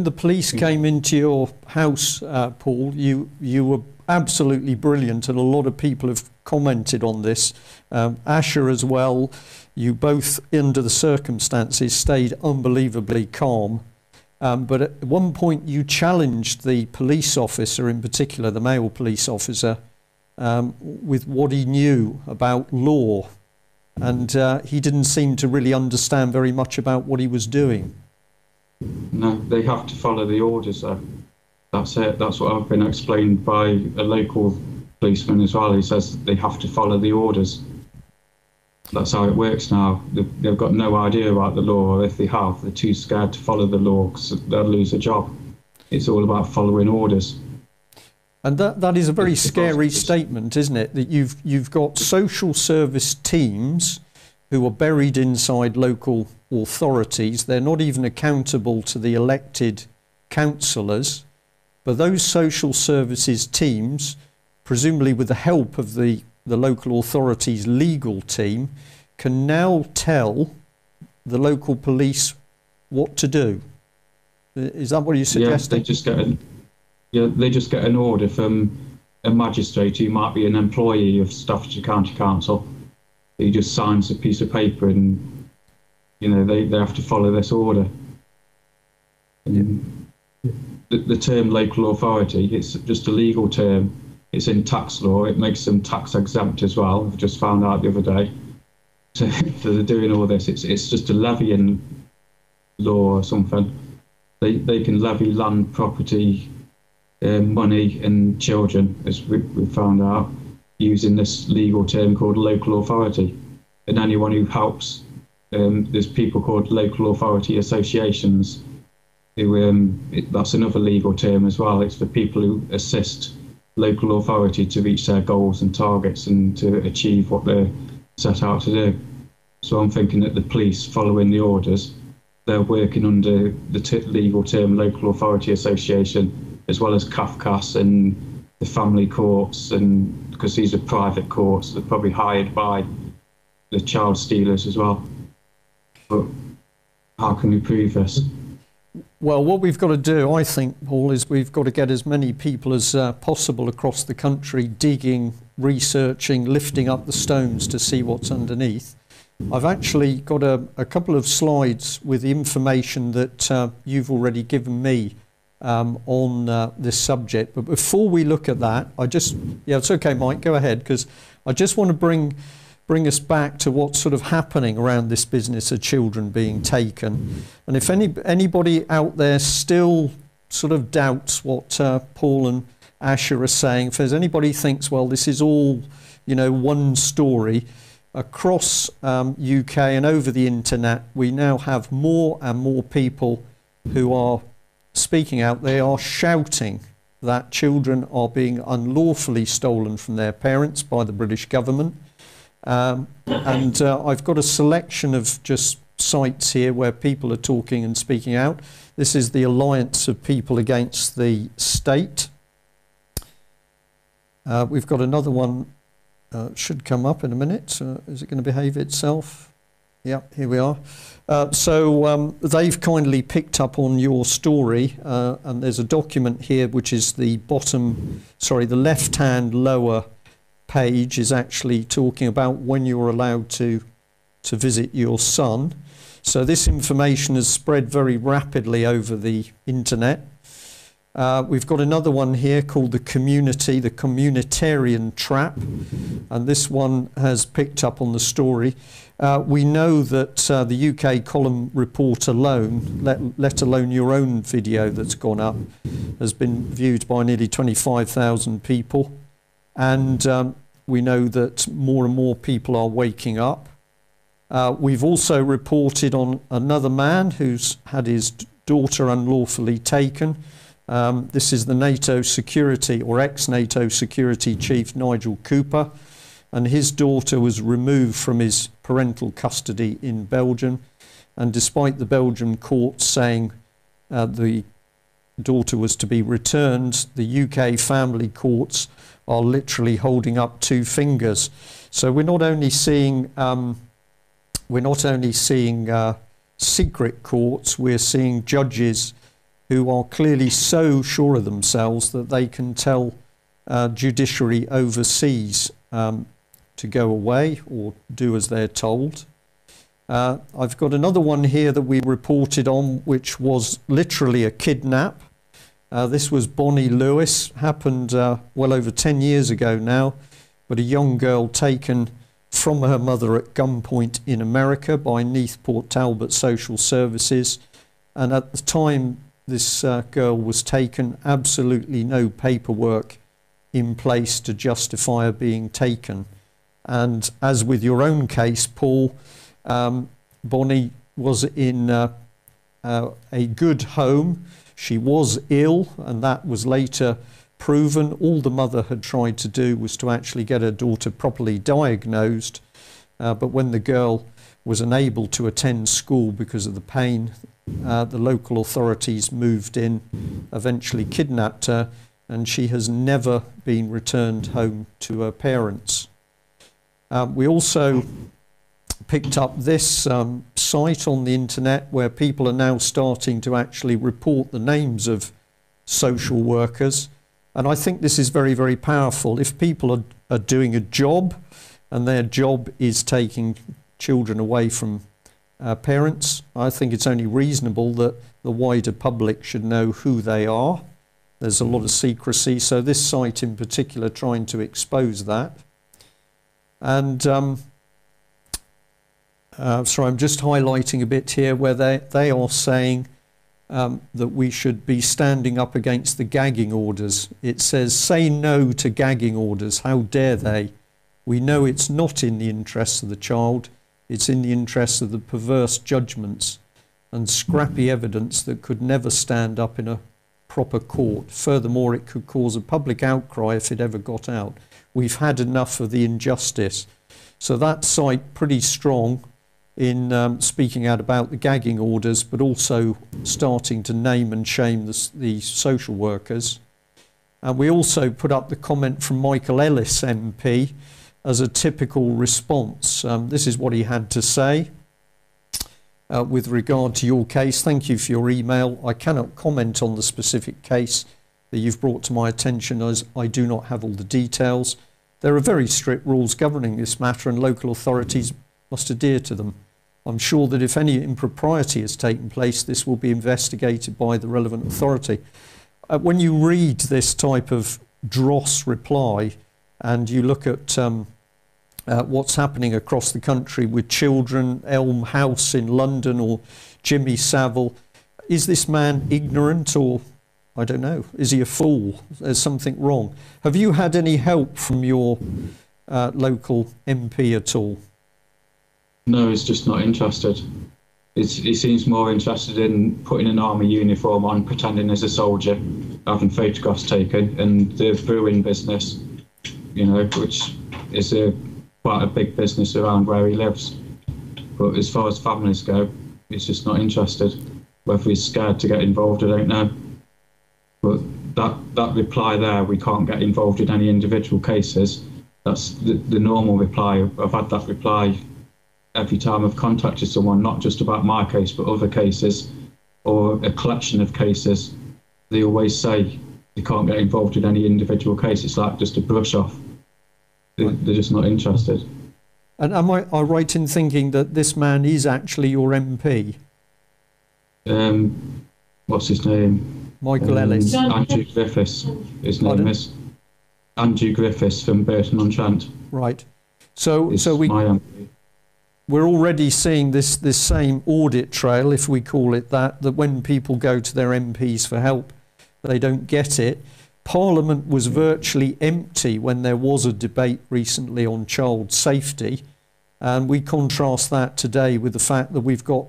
the police came into your house, Paul, you were absolutely brilliant, and a lot of people have commented on this. Asher as well. You both, under the circumstances, stayed unbelievably calm. But at one point you challenged the police officer, in particular the male police officer, with what he knew about law. And he didn't seem to really understand very much about what he was doing. No, they have to follow the orders, though. That's it. That's what I've been explained by a local policeman as well. He says they have to follow the orders. That's how it works now. They've got no idea about the law, or if they have, they're too scared to follow the law because they'll lose a job. It's all about following orders. And that is a very scary statement, isn't it? That you've got social service teams who are buried inside local authorities. They're not even accountable to the elected councillors. But those social services teams, presumably with the help of the local authority's legal team, can now tell the local police what to do. Is that what you're suggesting? Yeah, they just get an order from a magistrate who might be an employee of Staffordshire County Council. He just signs a piece of paper and, they have to follow this order. And the term local authority, it's just a legal term. It's in tax law. It makes them tax exempt as well. I've just found out the other day. So they're doing all this. It's just a levying law or something. They can levy land, property, money and children, as we found out, using this legal term called local authority. And anyone who helps, there's people called local authority associations, who that's another legal term as well. It's for people who assist local authority to reach their goals and targets and to achieve what they're set out to do. So I'm thinking that the police, following the orders, they're working under the legal term local authority association, as well as CAFCAS and the family courts, and because these are private courts, they're probably hired by the child stealers as well. But how can we prove this? Well, what we've got to do, I think, Paul, is we've got to get as many people as possible across the country digging, researching, lifting up the stones to see what's underneath. I've actually got a couple of slides with the information that you've already given me on this subject. But before we look at that, yeah, it's okay, Mike, go ahead, because I just want to bring us back to what's sort of happening around this business of children being taken. And if anybody out there still sort of doubts what Paul and Asher are saying, if there's anybody thinks, well, this is all, one story, across UK and over the internet, we now have more and more people who are speaking out. They are shouting that children are being unlawfully stolen from their parents by the British government. And I've got a selection of just sites here where people are talking and speaking out. This is the Alliance of People Against the State. We've got another one, should come up in a minute. Is it going to behave itself? Yeah, here we are. So they've kindly picked up on your story, and there's a document here which is the the left-hand lower page is actually talking about when you're allowed to visit your son. So this information has spread very rapidly over the internet. We've got another one here called the communitarian trap, and this one has picked up on the story. We know that the UK column report alone, let alone your own video that's gone up, has been viewed by nearly 25,000 people, and we know that more and more people are waking up. We've also reported on another man who's had his daughter unlawfully taken. This is the NATO security, or ex-NATO security chief, Nigel Cooper, and his daughter was removed from his parental custody in Belgium, and despite the Belgian courts saying the daughter was to be returned, the UK family courts are literally holding up two fingers. So we're not only seeing secret courts, we're seeing judges who are clearly so sure of themselves that they can tell judiciary overseas to go away or do as they're told. I've got another one here that we reported on, which was literally a kidnap. This was Bonnie Lewis, happened well over 10 years ago now, but a young girl taken from her mother at gunpoint in America by Neath Port Talbot Social Services, and at the time this girl was taken, absolutely no paperwork in place to justify her being taken. And as with your own case, Paul, Bonnie was in a good home. She was ill, and that was later proven. All the mother had tried to do was to actually get her daughter properly diagnosed, but when the girl was unable to attend school because of the pain, the local authorities moved in, eventually kidnapped her, and she has never been returned home to her parents. We also picked up this site on the internet where people are now starting to actually report the names of social workers, and I think this is very, very powerful. If people are doing a job and their job is taking children away from parents, I think it's only reasonable that the wider public should know who they are. There's a lot of secrecy, so this site in particular trying to expose that. And sorry, I'm just highlighting a bit here where they are saying that we should be standing up against the gagging orders. It says, say no to gagging orders, how dare they? We know it's not in the interests of the child, it's in the interests of the perverse judgments and scrappy evidence that could never stand up in a proper court. Furthermore, it could cause a public outcry if it ever got out. We've had enough of the injustice. So that site pretty strong in speaking out about the gagging orders, but also starting to name and shame the social workers. And we also put up the comment from Michael Ellis MP as a typical response. This is what he had to say with regard to your case. Thank you for your email. I cannot comment on the specific case that you've brought to my attention, as I do not have all the details. There are very strict rules governing this matter, and local authorities must adhere to them. I'm sure that if any impropriety has taken place, this will be investigated by the relevant authority. When you read this type of dross reply and you look at what's happening across the country with children, Elm House in London or Jimmy Savile, is this man ignorant, or I don't know, is he a fool? There's something wrong. Have you had any help from your local MP at all? No, he's just not interested. He seems more interested in putting an army uniform on, pretending as a soldier, having photographs taken, and the brewing business, you know, which is quite a big business around where he lives. But as far as families go, he's just not interested. Whether he's scared to get involved, I don't know. But that reply there, we can't get involved in any individual cases, that's the normal reply. I've had that reply every time I've contacted someone, not just about my case, but other cases or a collection of cases. They always say they can't get involved in any individual case. It's like just a brush off. They're just not interested. And am I right in thinking that this man is actually your MP? What's his name? Michael Ellis. Andrew Griffiths. His name is Andrew Griffiths from Burton-on-Trent. Right. So we're already seeing this same audit trail, if we call it that when people go to their MPs for help, they don't get it. Parliament was virtually empty when there was a debate recently on child safety, and we contrast that today with the fact that we've got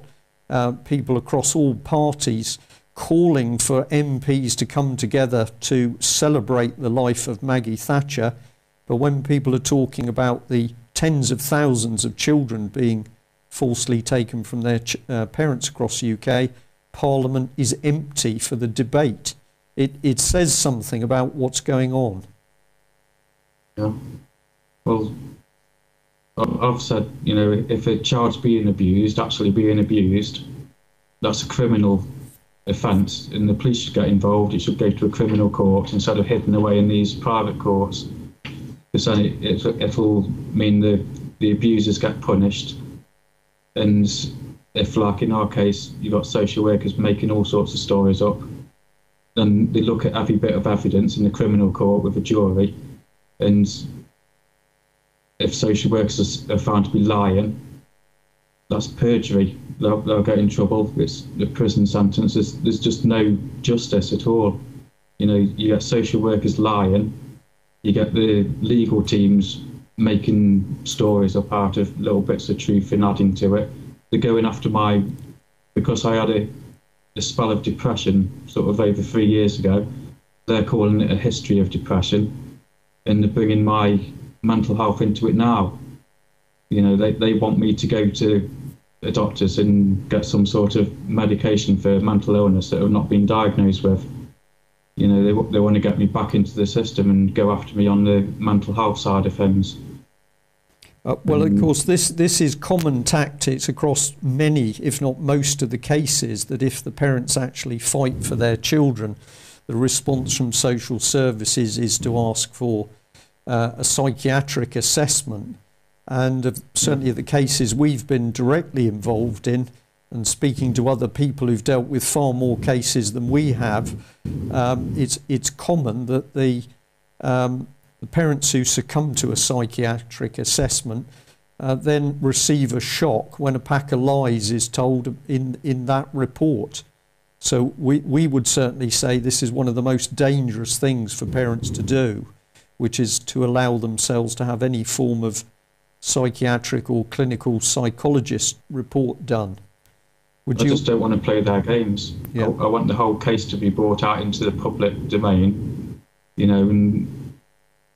people across all parties calling for MPs to come together to celebrate the life of Maggie Thatcher. But when people are talking about the tens of thousands of children being falsely taken from their parents across the UK, Parliament is empty for the debate. It says something about what's going on. Yeah. Well, I've said, if a child's being abused, actually being abused, that's a criminal offence, and the police should get involved. It should go to a criminal court instead of hidden away in these private courts, because then it'll mean the abusers get punished. And if, like in our case, you've got social workers making all sorts of stories up, then they look at every bit of evidence in the criminal court with a jury, and if social workers are found to be lying, that's perjury. They'll get in trouble. It's a prison sentence. There's just no justice at all. You get social workers lying, you get the legal teams making stories up out of little bits of truth and adding to it. They're going after because I had a spell of depression sort of over 3 years ago, they're calling it a history of depression, and they're bringing my mental health into it now. They want me to go to the doctors and get some sort of medication for mental illness that I've not been diagnosed with. They want to get me back into the system and go after me on the mental health side of things. Well, of course, this is common tactics across many, if not most of the cases, that if the parents actually fight for their children, the response from social services is to ask for a psychiatric assessment. And certainly the cases we've been directly involved in, and speaking to other people who've dealt with far more cases than we have, it's common that the parents who succumb to a psychiatric assessment then receive a shock when a pack of lies is told in that report. So we would certainly say this is one of the most dangerous things for parents to do, which is to allow themselves to have any form of psychiatric or clinical psychologist report done. I just don't want to play their games. Yeah. I want the whole case to be brought out into the public domain, and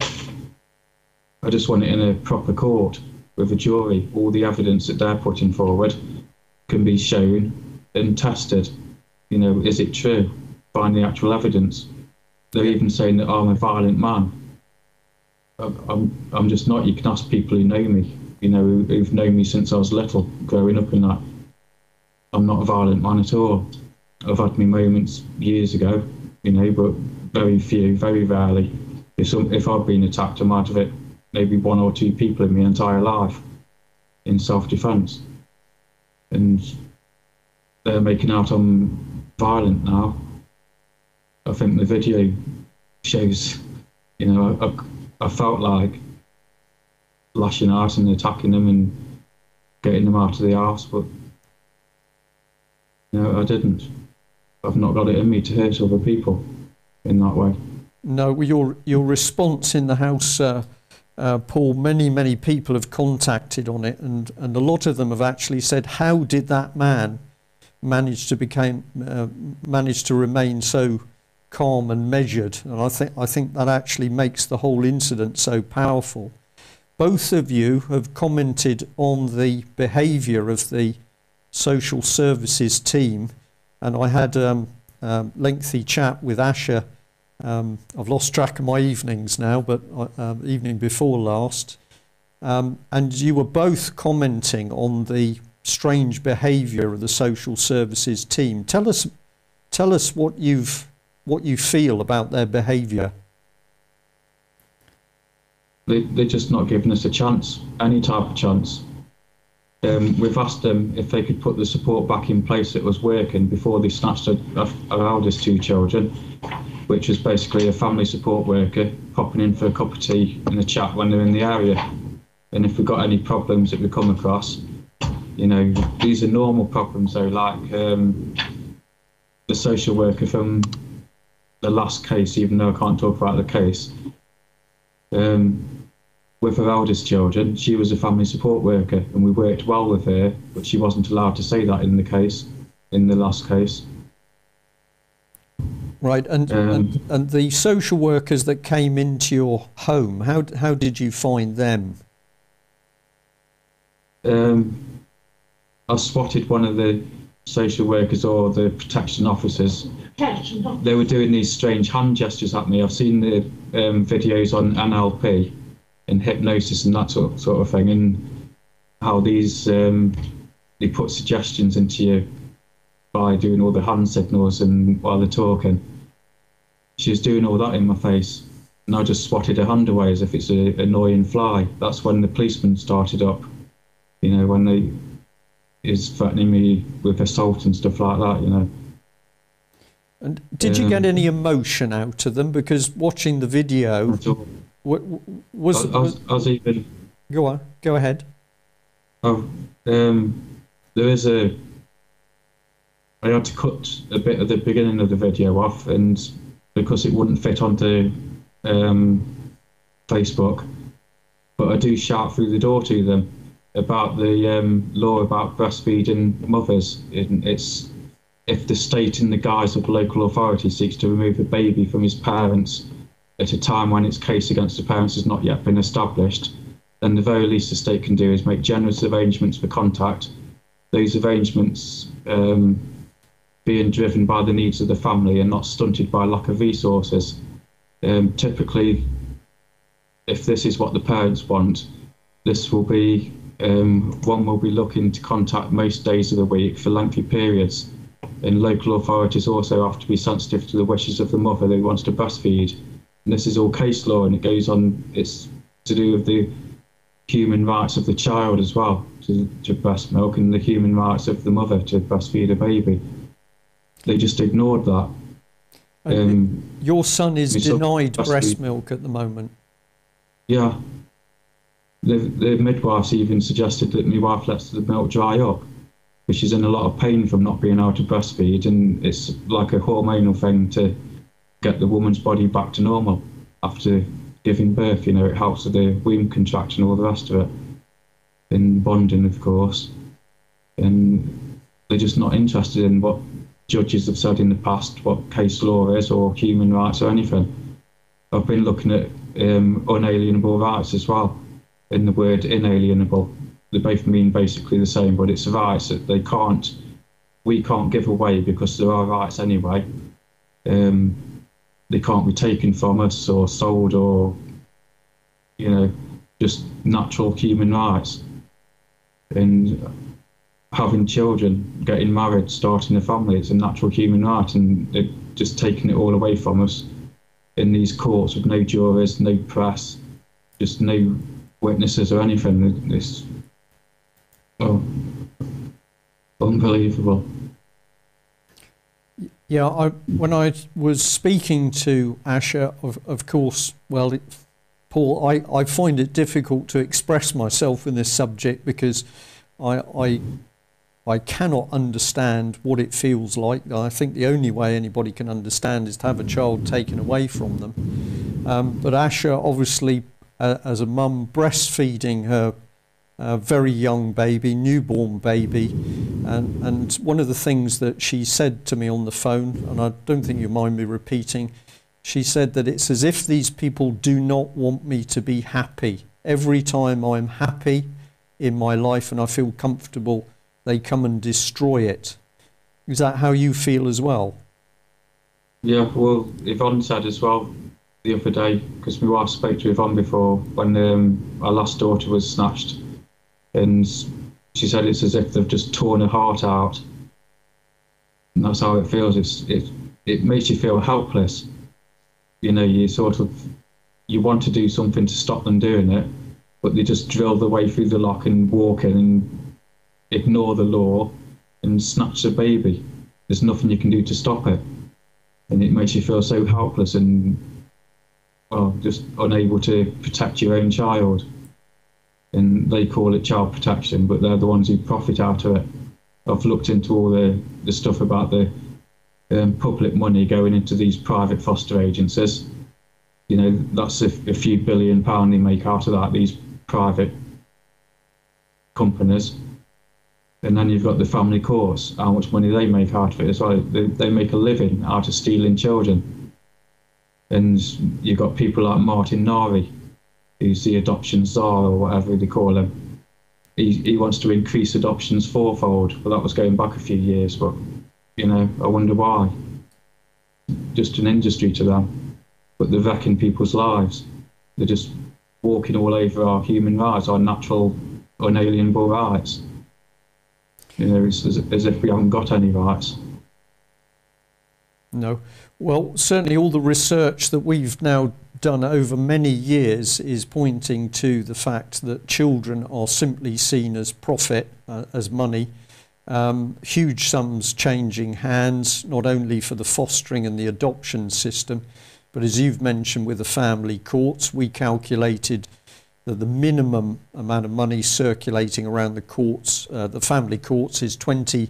I just want it in a proper court with a jury. All the evidence that they're putting forward can be shown and tested. Is it true? Find the actual evidence. They're even saying that I'm a violent man. I'm just not. You can ask people who know me, who've known me since I was little, growing up in that. I'm not a violent man at all. I've had my moments years ago, but very few, very rarely. If I've been attacked, I might have hit maybe 1 or 2 people in my entire life in self-defence. And they're making out I'm violent now. I think the video shows, I felt like lashing out and attacking them and getting them out of the house, but I didn't. I've not got it in me to hurt other people in that way. No, your response in the House, Paul, many people have contacted on it, and a lot of them have actually said, how did that man manage to remain so calm and measured? And I think that actually makes the whole incident so powerful. both of you have commented on the behaviour of the social services team, and I had a lengthy chat with Asha. I've lost track of my evenings now, but evening before last, and you were both commenting on the strange behaviour of the social services team. Tell us what you feel about their behaviour. They're just not giving us a chance, any type of chance. We've asked them if they could put the support back in place that was working before they snatched our eldest 2 children, which was basically a family support worker popping in for a cup of tea and a chat when they're in the area. And if we've got any problems that we come across, you know, these are normal problems though, like the social worker from the last case, even though I can't talk about the case, with her eldest children, she was a family support worker and we worked well with her, but she wasn't allowed to say that in the case, in the last case. Right, and the social workers that came into your home, how did you find them? I spotted one of the social workers or the protection officers. They were doing these strange hand gestures at me. I've seen the videos on NLP and hypnosis and that sort of thing, and how these they put suggestions into you by doing all the hand signals and while they're talking. She was doing all that in my face, and I just swatted her hand away as if it's an annoying fly. That's when the policeman started up, you know, when they is threatening me with assault and stuff like that, you know. And did you get any emotion out of them? Because watching the video, was even... Go on, go ahead. Oh, there is a... I had to cut a bit of the beginning of the video off, and because it wouldn't fit onto Facebook, but I do shout through the door to them about the law about breastfeeding mothers. It's if the state in the guise of the local authority seeks to remove a baby from his parents at a time when its case against the parents has not yet been established, then the very least the state can do is make generous arrangements for contact. Those arrangements being driven by the needs of the family and not stunted by lack of resources. Typically, if this is what the parents want, this will be one will be looking to contact most days of the week for lengthy periods, and local authorities also have to be sensitive to the wishes of the mother who wants to breastfeed. And this is all case law, and it goes on, it's to do with the human rights of the child as well, to breast milk, and the human rights of the mother to breastfeed a baby. They just ignored that. Your son is denied breast milk at the moment. Yeah. The midwives even suggested that my wife lets the milk dry up, because she's in a lot of pain from not being able to breastfeed, and it's like a hormonal thing to get the woman's body back to normal after giving birth. You know, it helps with the womb contraction and all the rest of it, and bonding, of course. And they're just not interested in what judges have said in the past, what case law is, or human rights or anything. I've been looking at unalienable rights as well, in the word inalienable. They both mean basically the same, but it's rights that we can't give away because there are rights anyway. They can't be taken from us or sold, or, you know, just natural human rights. And having children, getting married, starting a family, it's a natural human right, and they're just taking it all away from us in these courts with no jurors, no press, just no witnesses or anything. It's unbelievable. Yeah, when I was speaking to Asha, of course, well, Paul, I find it difficult to express myself in this subject because I cannot understand what it feels like. I think the only way anybody can understand is to have a child taken away from them. But Asha, obviously, as a mum, breastfeeding her very young baby, newborn baby, and one of the things that she said to me on the phone, and I don't think you mind me repeating, she said that it's as if these people do not want me to be happy Every time I'm happy in my life and I feel comfortable, they come and destroy it. Is that how you feel as well? Yeah, well, Yvonne said as well the other day, because my wife spoke to Yvonne before, when our last daughter was snatched, and she said it's as if they've just torn her heart out. And that's how it feels. It makes you feel helpless. You know, you want to do something to stop them doing it, but they just drill their way through the lock and walk in and ignore the law and snatch the baby. There's nothing you can do to stop it. And it makes you feel so helpless and, well, just unable to protect your own child. And they call it child protection, but they're the ones who profit out of it. I've looked into all the stuff about the public money going into these private foster agencies. You know, that's a few £billion they make out of that, these private companies. And then you've got the family courts, how much money they make out of it as well. They make a living out of stealing children. And you've got people like Martin Nari, who's the adoption czar or whatever they call him. He wants to increase adoptions fourfold, but that was going back a few years. But, you know, I wonder why. Just an industry to them. But they're wrecking people's lives. They're just walking all over our human rights, our natural, unalienable rights. You know, it's as if we haven't got any rights. No. Well, certainly all the research that we've now done over many years is pointing to the fact that children are simply seen as profit, as money. Huge sums changing hands, not only for the fostering and the adoption system, but as you've mentioned with the family courts, we calculated that the minimum amount of money circulating around the courts, the family courts, is £20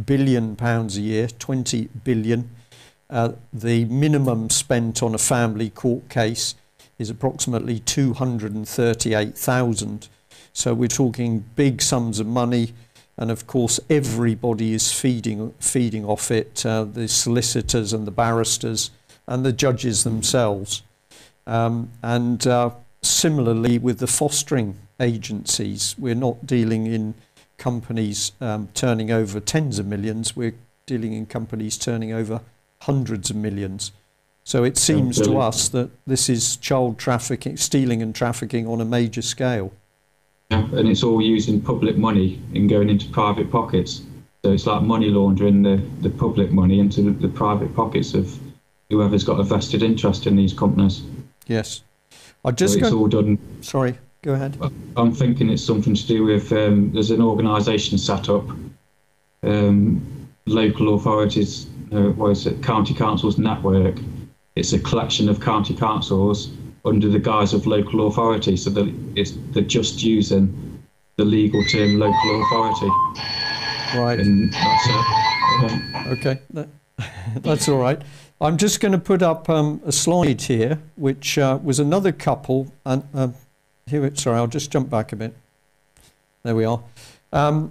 billion a year, 20 billion. The minimum spent on a family court case is approximately 238,000. So we're talking big sums of money, and of course everybody is feeding off it, the solicitors and the barristers and the judges themselves. Similarly with the fostering agencies, we're not dealing in companies turning over tens of millions, we're dealing in companies turning over hundreds of millions. So it seems to us that this is child trafficking, stealing and trafficking on a major scale. Yeah, and it's all using public money and going into private pockets. So it's like money laundering the public money into the private pockets of whoever's got a vested interest in these companies. Yes. It's all done. Sorry, go ahead. I'm thinking it's something to do with, there's an organisation set up, local authorities, county councils network. It's a collection of county councils under the guise of local authority, so they're just using the legal term local authority. Right. And that's it. Okay, that's all right. I'm just going to put up a slide here, which was another couple, and sorry, I'll just jump back a bit. There we are. A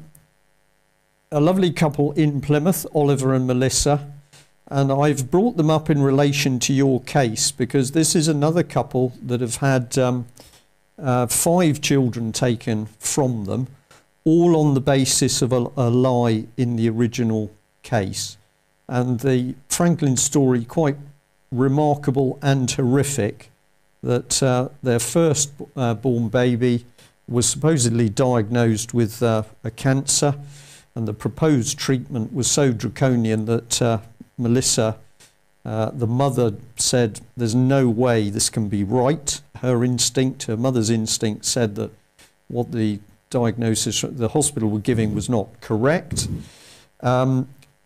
lovely couple in Plymouth, Oliver and Melissa, and I've brought them up in relation to your case because this is another couple that have had 5 children taken from them, all on the basis of a lie in the original case. And the Franklin story, quite remarkable and horrific, that their first born baby was supposedly diagnosed with a cancer, and the proposed treatment was so draconian that Melissa, the mother, said there's no way this can be right. Her mother's instinct said that what the diagnosis the hospital were giving was not correct.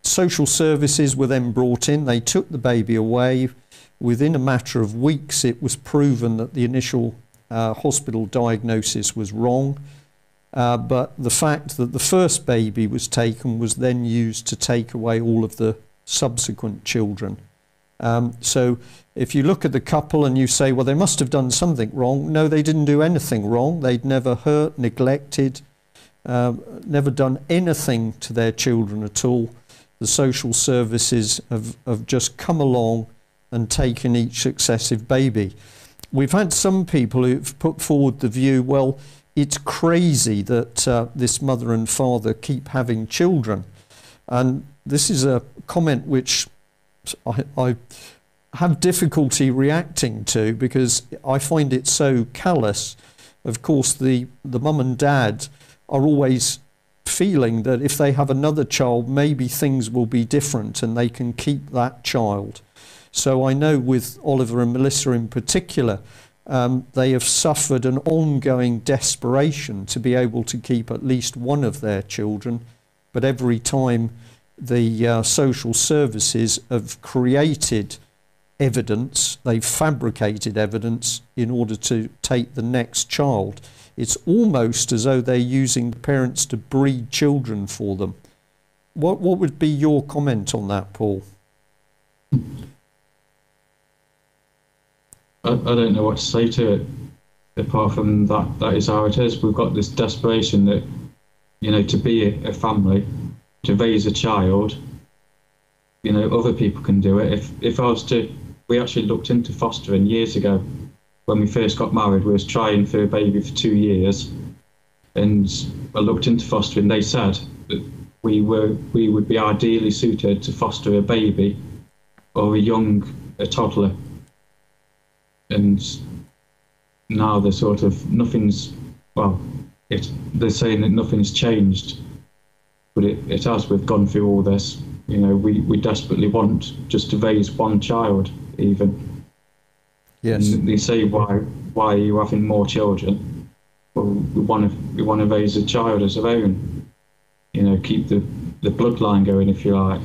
Social services were then brought in. They took the baby away. Within a matter of weeks, it was proven that the initial hospital diagnosis was wrong. But the fact that the first baby was taken was then used to take away all of the subsequent children. So if you look at the couple and you say, well, they must have done something wrong. No, they didn't do anything wrong. They'd never hurt, neglected, never done anything to their children at all. The social services have just come along and taken each successive baby. we've had some people who've put forward the view, well, it's crazy that this mother and father keep having children. And this is a comment which I have difficulty reacting to, because I find it so callous. Of course, the mum and dad are always feeling that if they have another child, maybe things will be different and they can keep that child. So I know with Oliver and Melissa in particular, they have suffered an ongoing desperation to be able to keep at least one of their children, but every time the social services have created evidence, they've fabricated evidence in order to take the next child. It's almost as though they're using the parents to breed children for them. What would be your comment on that, Paul? I don't know what to say to it, apart from that is how it is. We've got this desperation that, you know, to be a family, to raise a child, you know, other people can do it. If I was to, we actually looked into fostering years ago. When we first got married, we was trying for a baby for 2 years, and I looked into fostering. They said that we would be ideally suited to foster a baby or a toddler. And now they're sort of, they're saying that nothing's changed, but it has. We've gone through all this. You know, we desperately want just to raise one child, even. Yes. And they say, why are you having more children? Well, we want to raise a child as our own. You know, keep the bloodline going, if you like.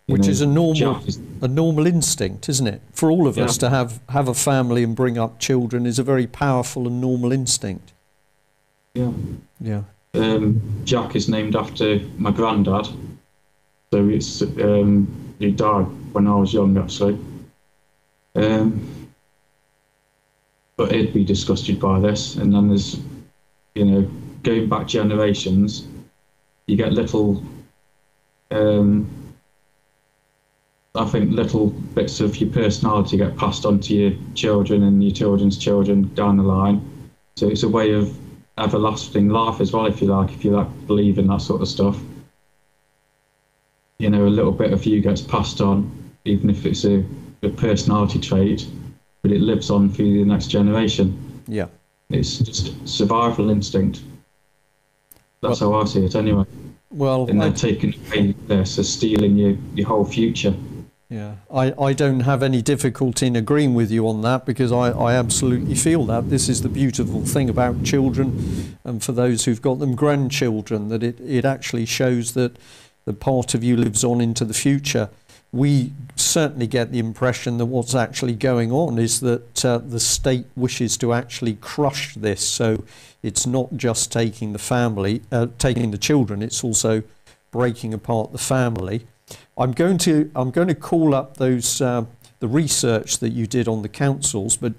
Which is a normal instinct, isn't it? For all of us to have a family and bring up children is a very powerful and normal instinct. Yeah. Yeah. Jack is named after my granddad. So it's he died when I was young, actually. But he'd be disgusted by this. And then there's, you know, going back generations, you get little. I think little bits of your personality get passed on to your children and your children's children down the line. So it's a way of everlasting life as well, if you like believe in that sort of stuff. You know, a little bit of you gets passed on, even if it's a personality trait, but it lives on through the next generation. Yeah. It's just survival instinct. That's how I see it anyway. Well, and they're taking away this, so stealing your whole future. Yeah, I don't have any difficulty in agreeing with you on that, because I absolutely feel that. This is the beautiful thing about children, and for those who've got them, grandchildren, that it actually shows that the part of you lives on into the future. We certainly get the impression that what's actually going on is that the state wishes to actually crush this. So it's not just taking the children, it's also breaking apart the family. I'm going to call up those the research that you did on the councils, but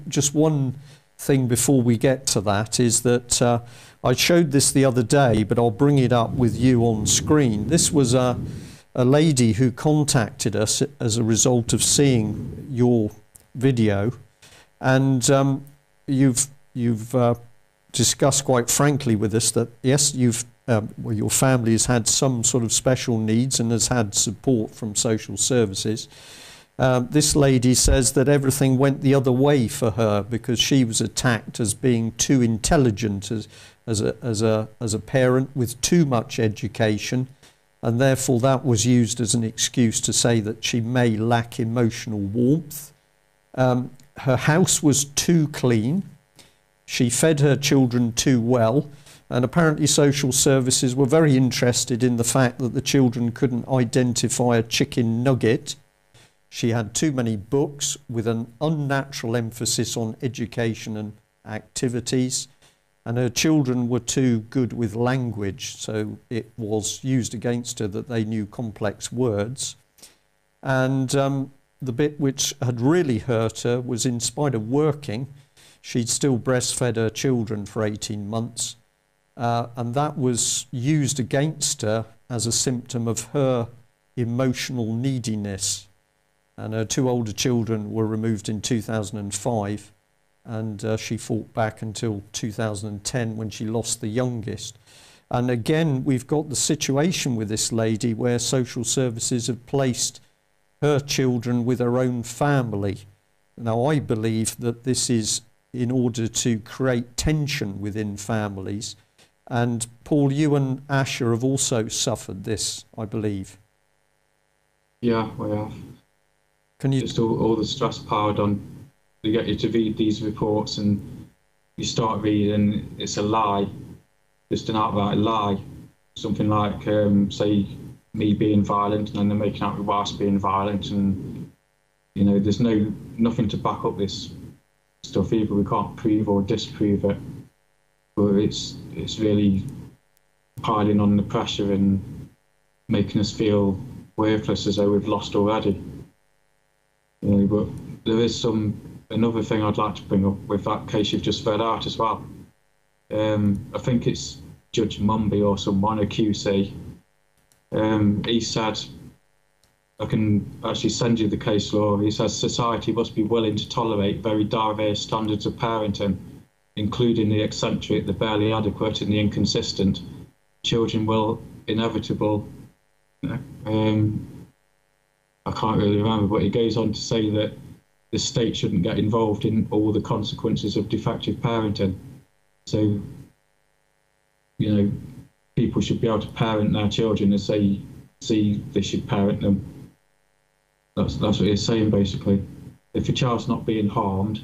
just one thing before we get to that is that I showed this the other day, but I'll bring it up with you on screen. This was a lady who contacted us as a result of seeing your video, and you've discussed quite frankly with us that yes, your family has had some sort of special needs and has had support from social services. This lady says that everything went the other way for her because she was attacked as being too intelligent as a parent with too much education, and therefore that was used as an excuse to say that she may lack emotional warmth. Her house was too clean. She fed her children too well. And apparently social services were very interested in the fact that the children couldn't identify a chicken nugget. She had too many books with an unnatural emphasis on education and activities. And her children were too good with language, so it was used against her that they knew complex words. And the bit which had really hurt her was, in spite of working, she'd still breastfed her children for 18 months. And that was used against her as a symptom of her emotional neediness. and her 2 older children were removed in 2005, and she fought back until 2010 when she lost the youngest. And again, we've got the situation with this lady where social services have placed her children with her own family. Now, I believe that this is in order to create tension within families. And Paul, you and Asher have also suffered this, I believe. Yeah, we have. Can you just all the stress piled on? They get you to read these reports, and you start reading, it's a lie, just an outright lie. Something like, say, me being violent, and then they're making out with whilst being violent, and you know, there's nothing to back up this stuff either. We can't prove or disprove it, but it's really piling on the pressure and making us feel worthless, as though we've lost already. You know, but there is another thing I'd like to bring up with that case you've just read out as well. I think it's Judge Mumby or someone, a QC. He said, I can actually send you the case law. He says society must be willing to tolerate very diverse standards of parenting, including the eccentric, the barely adequate, and the inconsistent. Children will inevitable. I can't really remember, but he goes on to say that the state shouldn't get involved in all the consequences of defective parenting. So, you know, people should be able to parent their children as they see they should parent them. That's what he's saying, basically. If your child's not being harmed,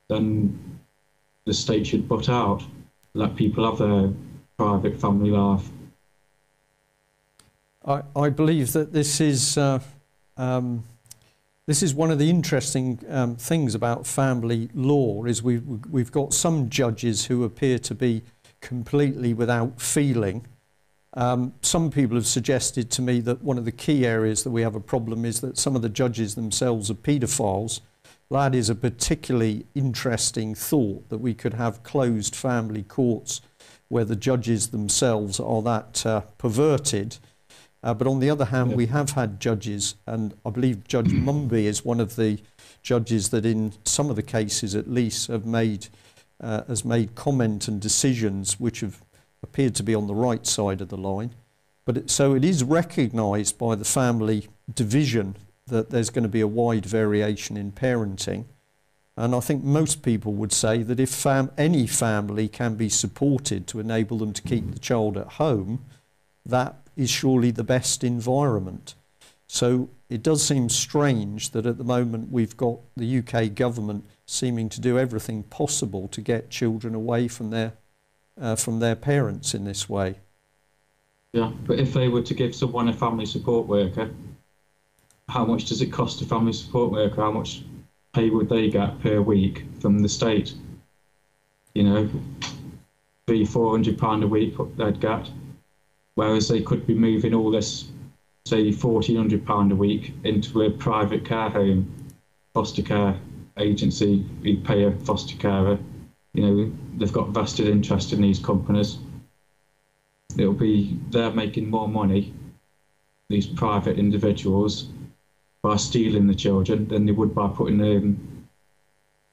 then the state should butt out, let people have their private family life. I believe that this is one of the interesting things about family law, is we've got some judges who appear to be completely without feeling. Some people have suggested to me that one of the key areas that we have a problem is that some of the judges themselves are paedophiles. That is a particularly interesting thought, that we could have closed family courts where the judges themselves are that perverted. But on the other hand, we have had judges, and I believe Judge Mumby is one of the judges that in some of the cases at least has made comment and decisions which have appeared to be on the right side of the line. But so it is recognised by the family division that there's going to be a wide variation in parenting. And I think most people would say that if any family can be supported to enable them to keep the child at home, that is surely the best environment. So it does seem strange that at the moment we've got the UK government seeming to do everything possible to get children away from their parents in this way. Yeah, but if they were to give someone a family support worker, how much does it cost a family support worker? How much pay would they get per week from the state? You know, £300–400 a week they'd get. Whereas they could be moving all this, say, £1,400 a week into a private care home, foster care agency. You pay a foster carer. You know, they've got vested interest in these companies. They're making more money, these private individuals, by stealing the children than they would by putting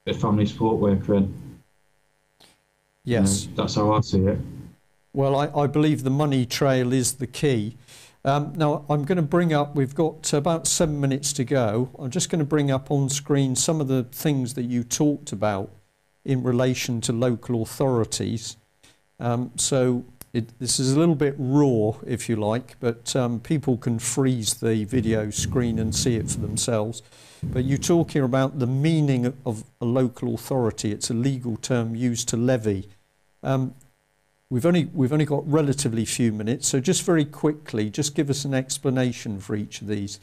a family support worker in. Yes. You know, that's how I see it. Well, I believe the money trail is the key. Now, I'm going to bring up, we've got about 7 minutes to go. I'm just going to bring up on screen some of the things that you talked about in relation to local authorities. This is a little bit raw, if you like, but people can freeze the video screen and see it for themselves. But you talk here about the meaning of a local authority. It's a legal term used to levy. We've only got relatively few minutes, so just very quickly, just give us an explanation for each of these.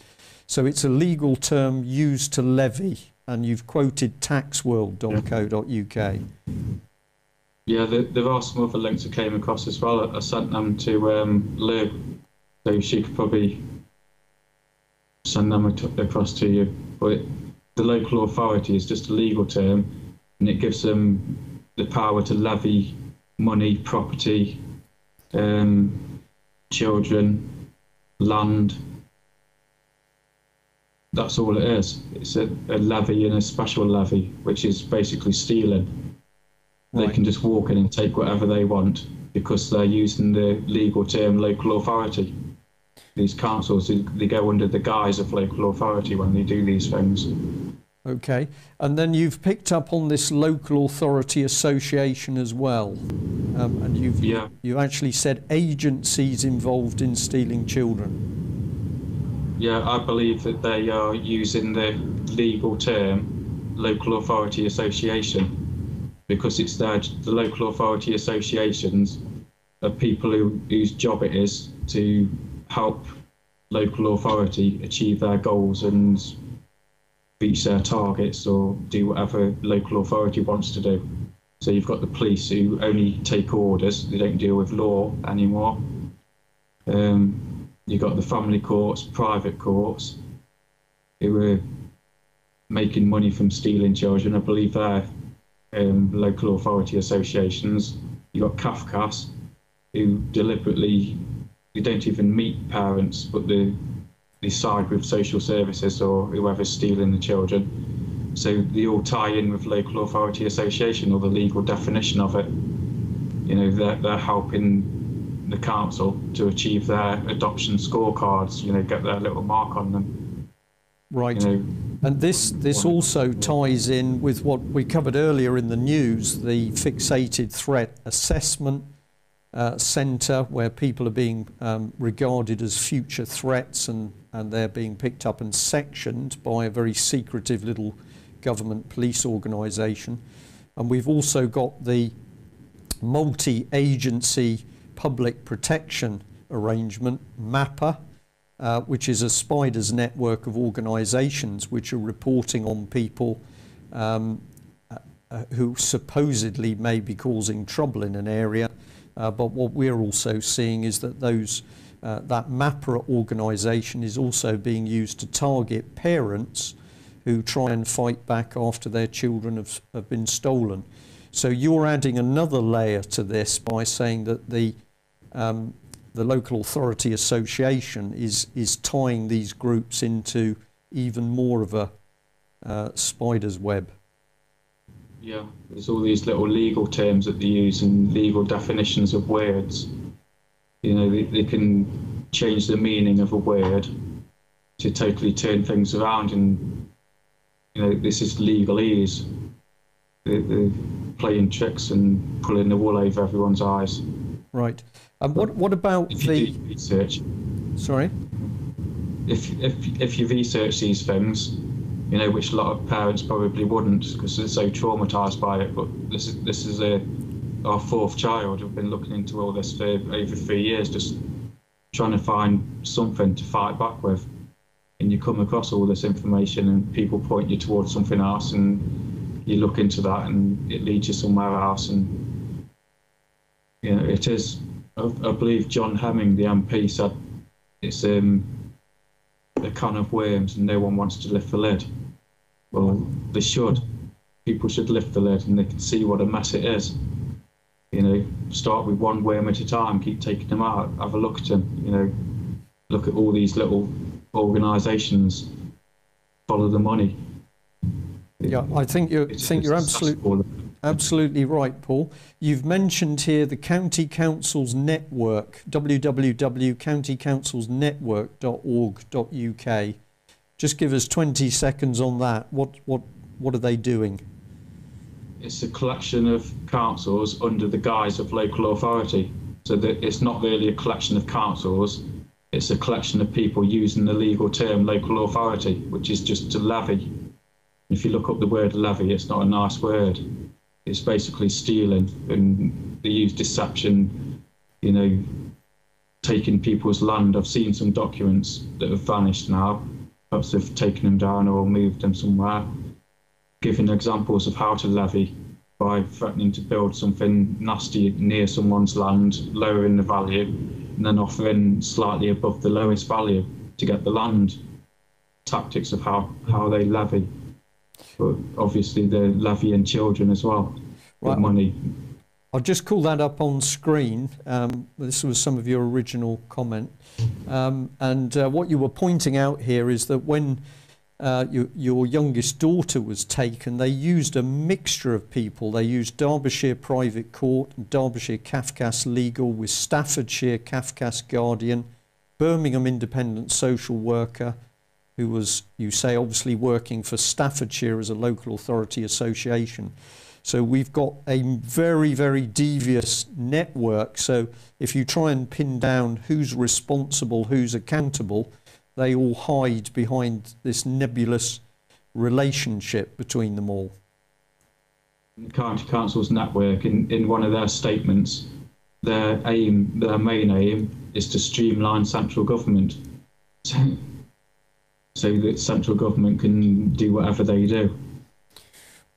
So it's a legal term used to levy, and you've quoted taxworld.co.uk. Yeah, there are some other links I came across as well. I sent them to Lou, so she could probably send them across to you. But the local authority is just a legal term, and it gives them the power to levy money, property, children, land, That's all it is. It's a levy and a special levy, which is basically stealing. They can just walk in and take whatever they want because they're using the legal term local authority. These councils, they go under the guise of local authority when they do these things. Okay, and then you've picked up on this local authority association as well, and you've actually said agencies involved in stealing children. Yeah, I believe that they are using the legal term local authority association because it's the local authority associations are people whose job it is to help local authority achieve their goals and reach their targets or do whatever local authority wants to do. So you've got the police who only take orders, they don't deal with law anymore. You've got the family courts, private courts, who are making money from stealing children. I believe they're local authority associations. You've got CAFCAS, who deliberately, they don't even meet parents, but they side with social services or whoever's stealing the children. So they all tie in with local authority association or the legal definition of it. You know, they're helping the council to achieve their adoption scorecards, you know, get their little mark on them. Right. You know, and this also ties in with what we covered earlier in the news, the fixated threat assessment centre, where people are being regarded as future threats and they're being picked up and sectioned by a very secretive little government police organisation. And we've also got the multi-agency public protection arrangement, MAPA, which is a spider's network of organisations which are reporting on people who supposedly may be causing trouble in an area. But what we're also seeing is that that MAPA organisation is also being used to target parents who try and fight back after their children have been stolen. So you're adding another layer to this by saying that the local authority association is tying these groups into even more of a spider's web. Yeah, there's all these little legal terms that they use and legal definitions of words. You know, they can change the meaning of a word to totally turn things around, and you know, this is legalese. They're playing tricks and pulling the wool over everyone's eyes. Right. And what about if you do research? Sorry. If you research these things, you know, which a lot of parents probably wouldn't because they're so traumatised by it. But this is our fourth child. We've been looking into all this for over 3 years, just trying to find something to fight back with. And you come across all this information, and people point you towards something else, and you look into that, and it leads you somewhere else. And you know, it is. I believe John Hemming, the MP, said it's a can of worms and no one wants to lift the lid. Well, they should. People should lift the lid and they can see what a mess it is. You know, start with one worm at a time, keep taking them out, have a look at them, you know, look at all these little organisations, follow the money. Yeah, I think you're absolutely right, Paul. You've mentioned here the County Council's network, www.countycouncilsnetwork.org.uk. Just give us 20 seconds on that. What are they doing? It's a collection of councils under the guise of local authority. So that it's not really a collection of councils, it's a collection of people using the legal term local authority, which is just to levy. If you look up the word levy, it's not a nice word. It's basically stealing, and they use deception, you know, taking people's land. I've seen some documents that have vanished now. Perhaps they've taken them down or moved them somewhere. Giving examples of how to levy by threatening to build something nasty near someone's land, lowering the value, and then offering slightly above the lowest value to get the land. Tactics of how they levy. But obviously they're levying children as well, with money. I'll just call that up on screen. This was some of your original comment. And what you were pointing out here is that when your youngest daughter was taken, they used a mixture of people. They used Derbyshire Private Court, Derbyshire Cafcass Legal with Staffordshire Cafcass Guardian, Birmingham Independent Social Worker, who was, you say, obviously working for Staffordshire as a local authority association. So we've got a very, very devious network. So if you try and pin down who's responsible, who's accountable, they all hide behind this nebulous relationship between them all. The County Council's network, in one of their statements, their main aim is to streamline central government. So that central government can do whatever they do.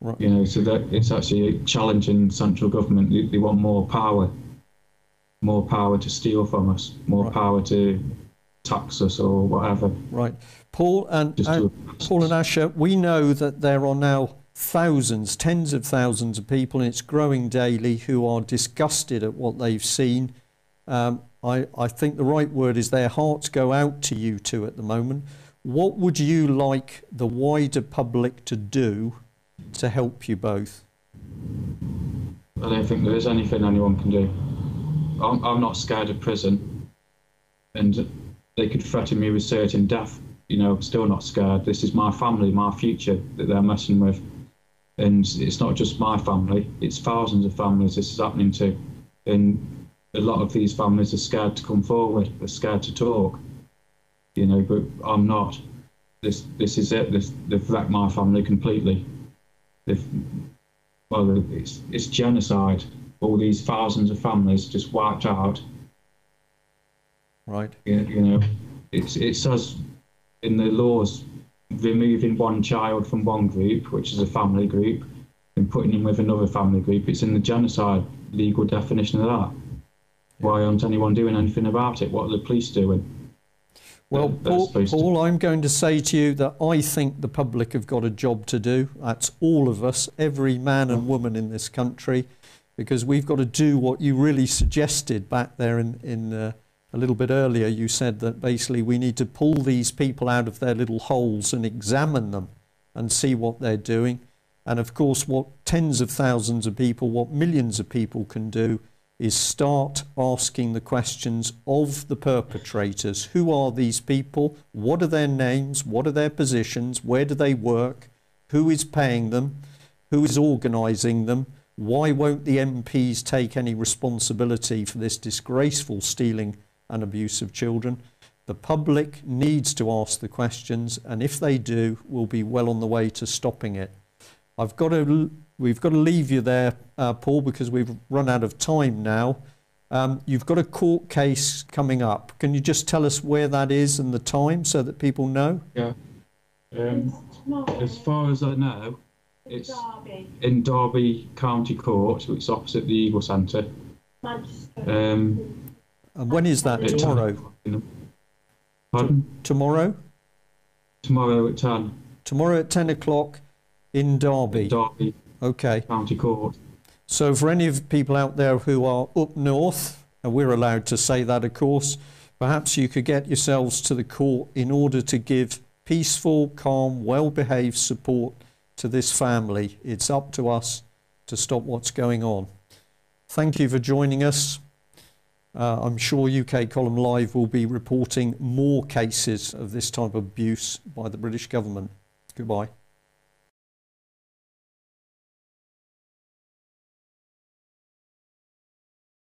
Right. You know, so that it's actually challenging central government. They want more power to steal from us, more right. power to tax us or whatever. Right. Paul and Asher, we know that there are now thousands, tens of thousands of people, and it's growing daily, who are disgusted at what they've seen. I think the right word is their hearts go out to you two at the moment. What would you like the wider public to do to help you both? I don't think there is anything anyone can do. I'm not scared of prison, and they could threaten me with certain death. You know, I'm still not scared. This is my family, my future that they're messing with. And it's not just my family, it's thousands of families this is happening to. And a lot of these families are scared to come forward, they're scared to talk. You know, but I'm not. This is it. They've wrecked my family completely. It's genocide. All these thousands of families just wiped out. Right. You know, it says in the laws, removing one child from one group, which is a family group, and putting him with another family group. It's in the genocide legal definition of that. Why aren't anyone doing anything about it? What are the police doing? Well, Paul, I'm going to say to you that I think the public have got a job to do. That's all of us, every man and woman in this country, because we've got to do what you really suggested back there in a little bit earlier. You said that basically we need to pull these people out of their little holes and examine them and see what they're doing. And of course, what tens of thousands of people, what millions of people can do is start asking the questions of the perpetrators. Who are these people? What are their names? What are their positions? Where do they work? Who is paying them? Who is organising them? Why won't the MPs take any responsibility for this disgraceful stealing and abuse of children? The public needs to ask the questions, and if they do, we'll be well on the way to stopping it. We've got to leave you there, Paul, because we've run out of time now. You've got a court case coming up. Can you just tell us where that is and the time so that people know? Yeah. As far as I know, it's in Derby County Court, so it's opposite the Eagle Centre. And when is that? Tomorrow? Pardon? Tomorrow? Tomorrow at 10. Tomorrow at 10 o'clock in Derby? Derby. Okay. County Court. So for any of the people out there who are up north, and we're allowed to say that, of course, perhaps you could get yourselves to the court in order to give peaceful, calm, well-behaved support to this family. It's up to us to stop what's going on. Thank you for joining us. I'm sure UK Column Live will be reporting more cases of this type of abuse by the British government. Goodbye.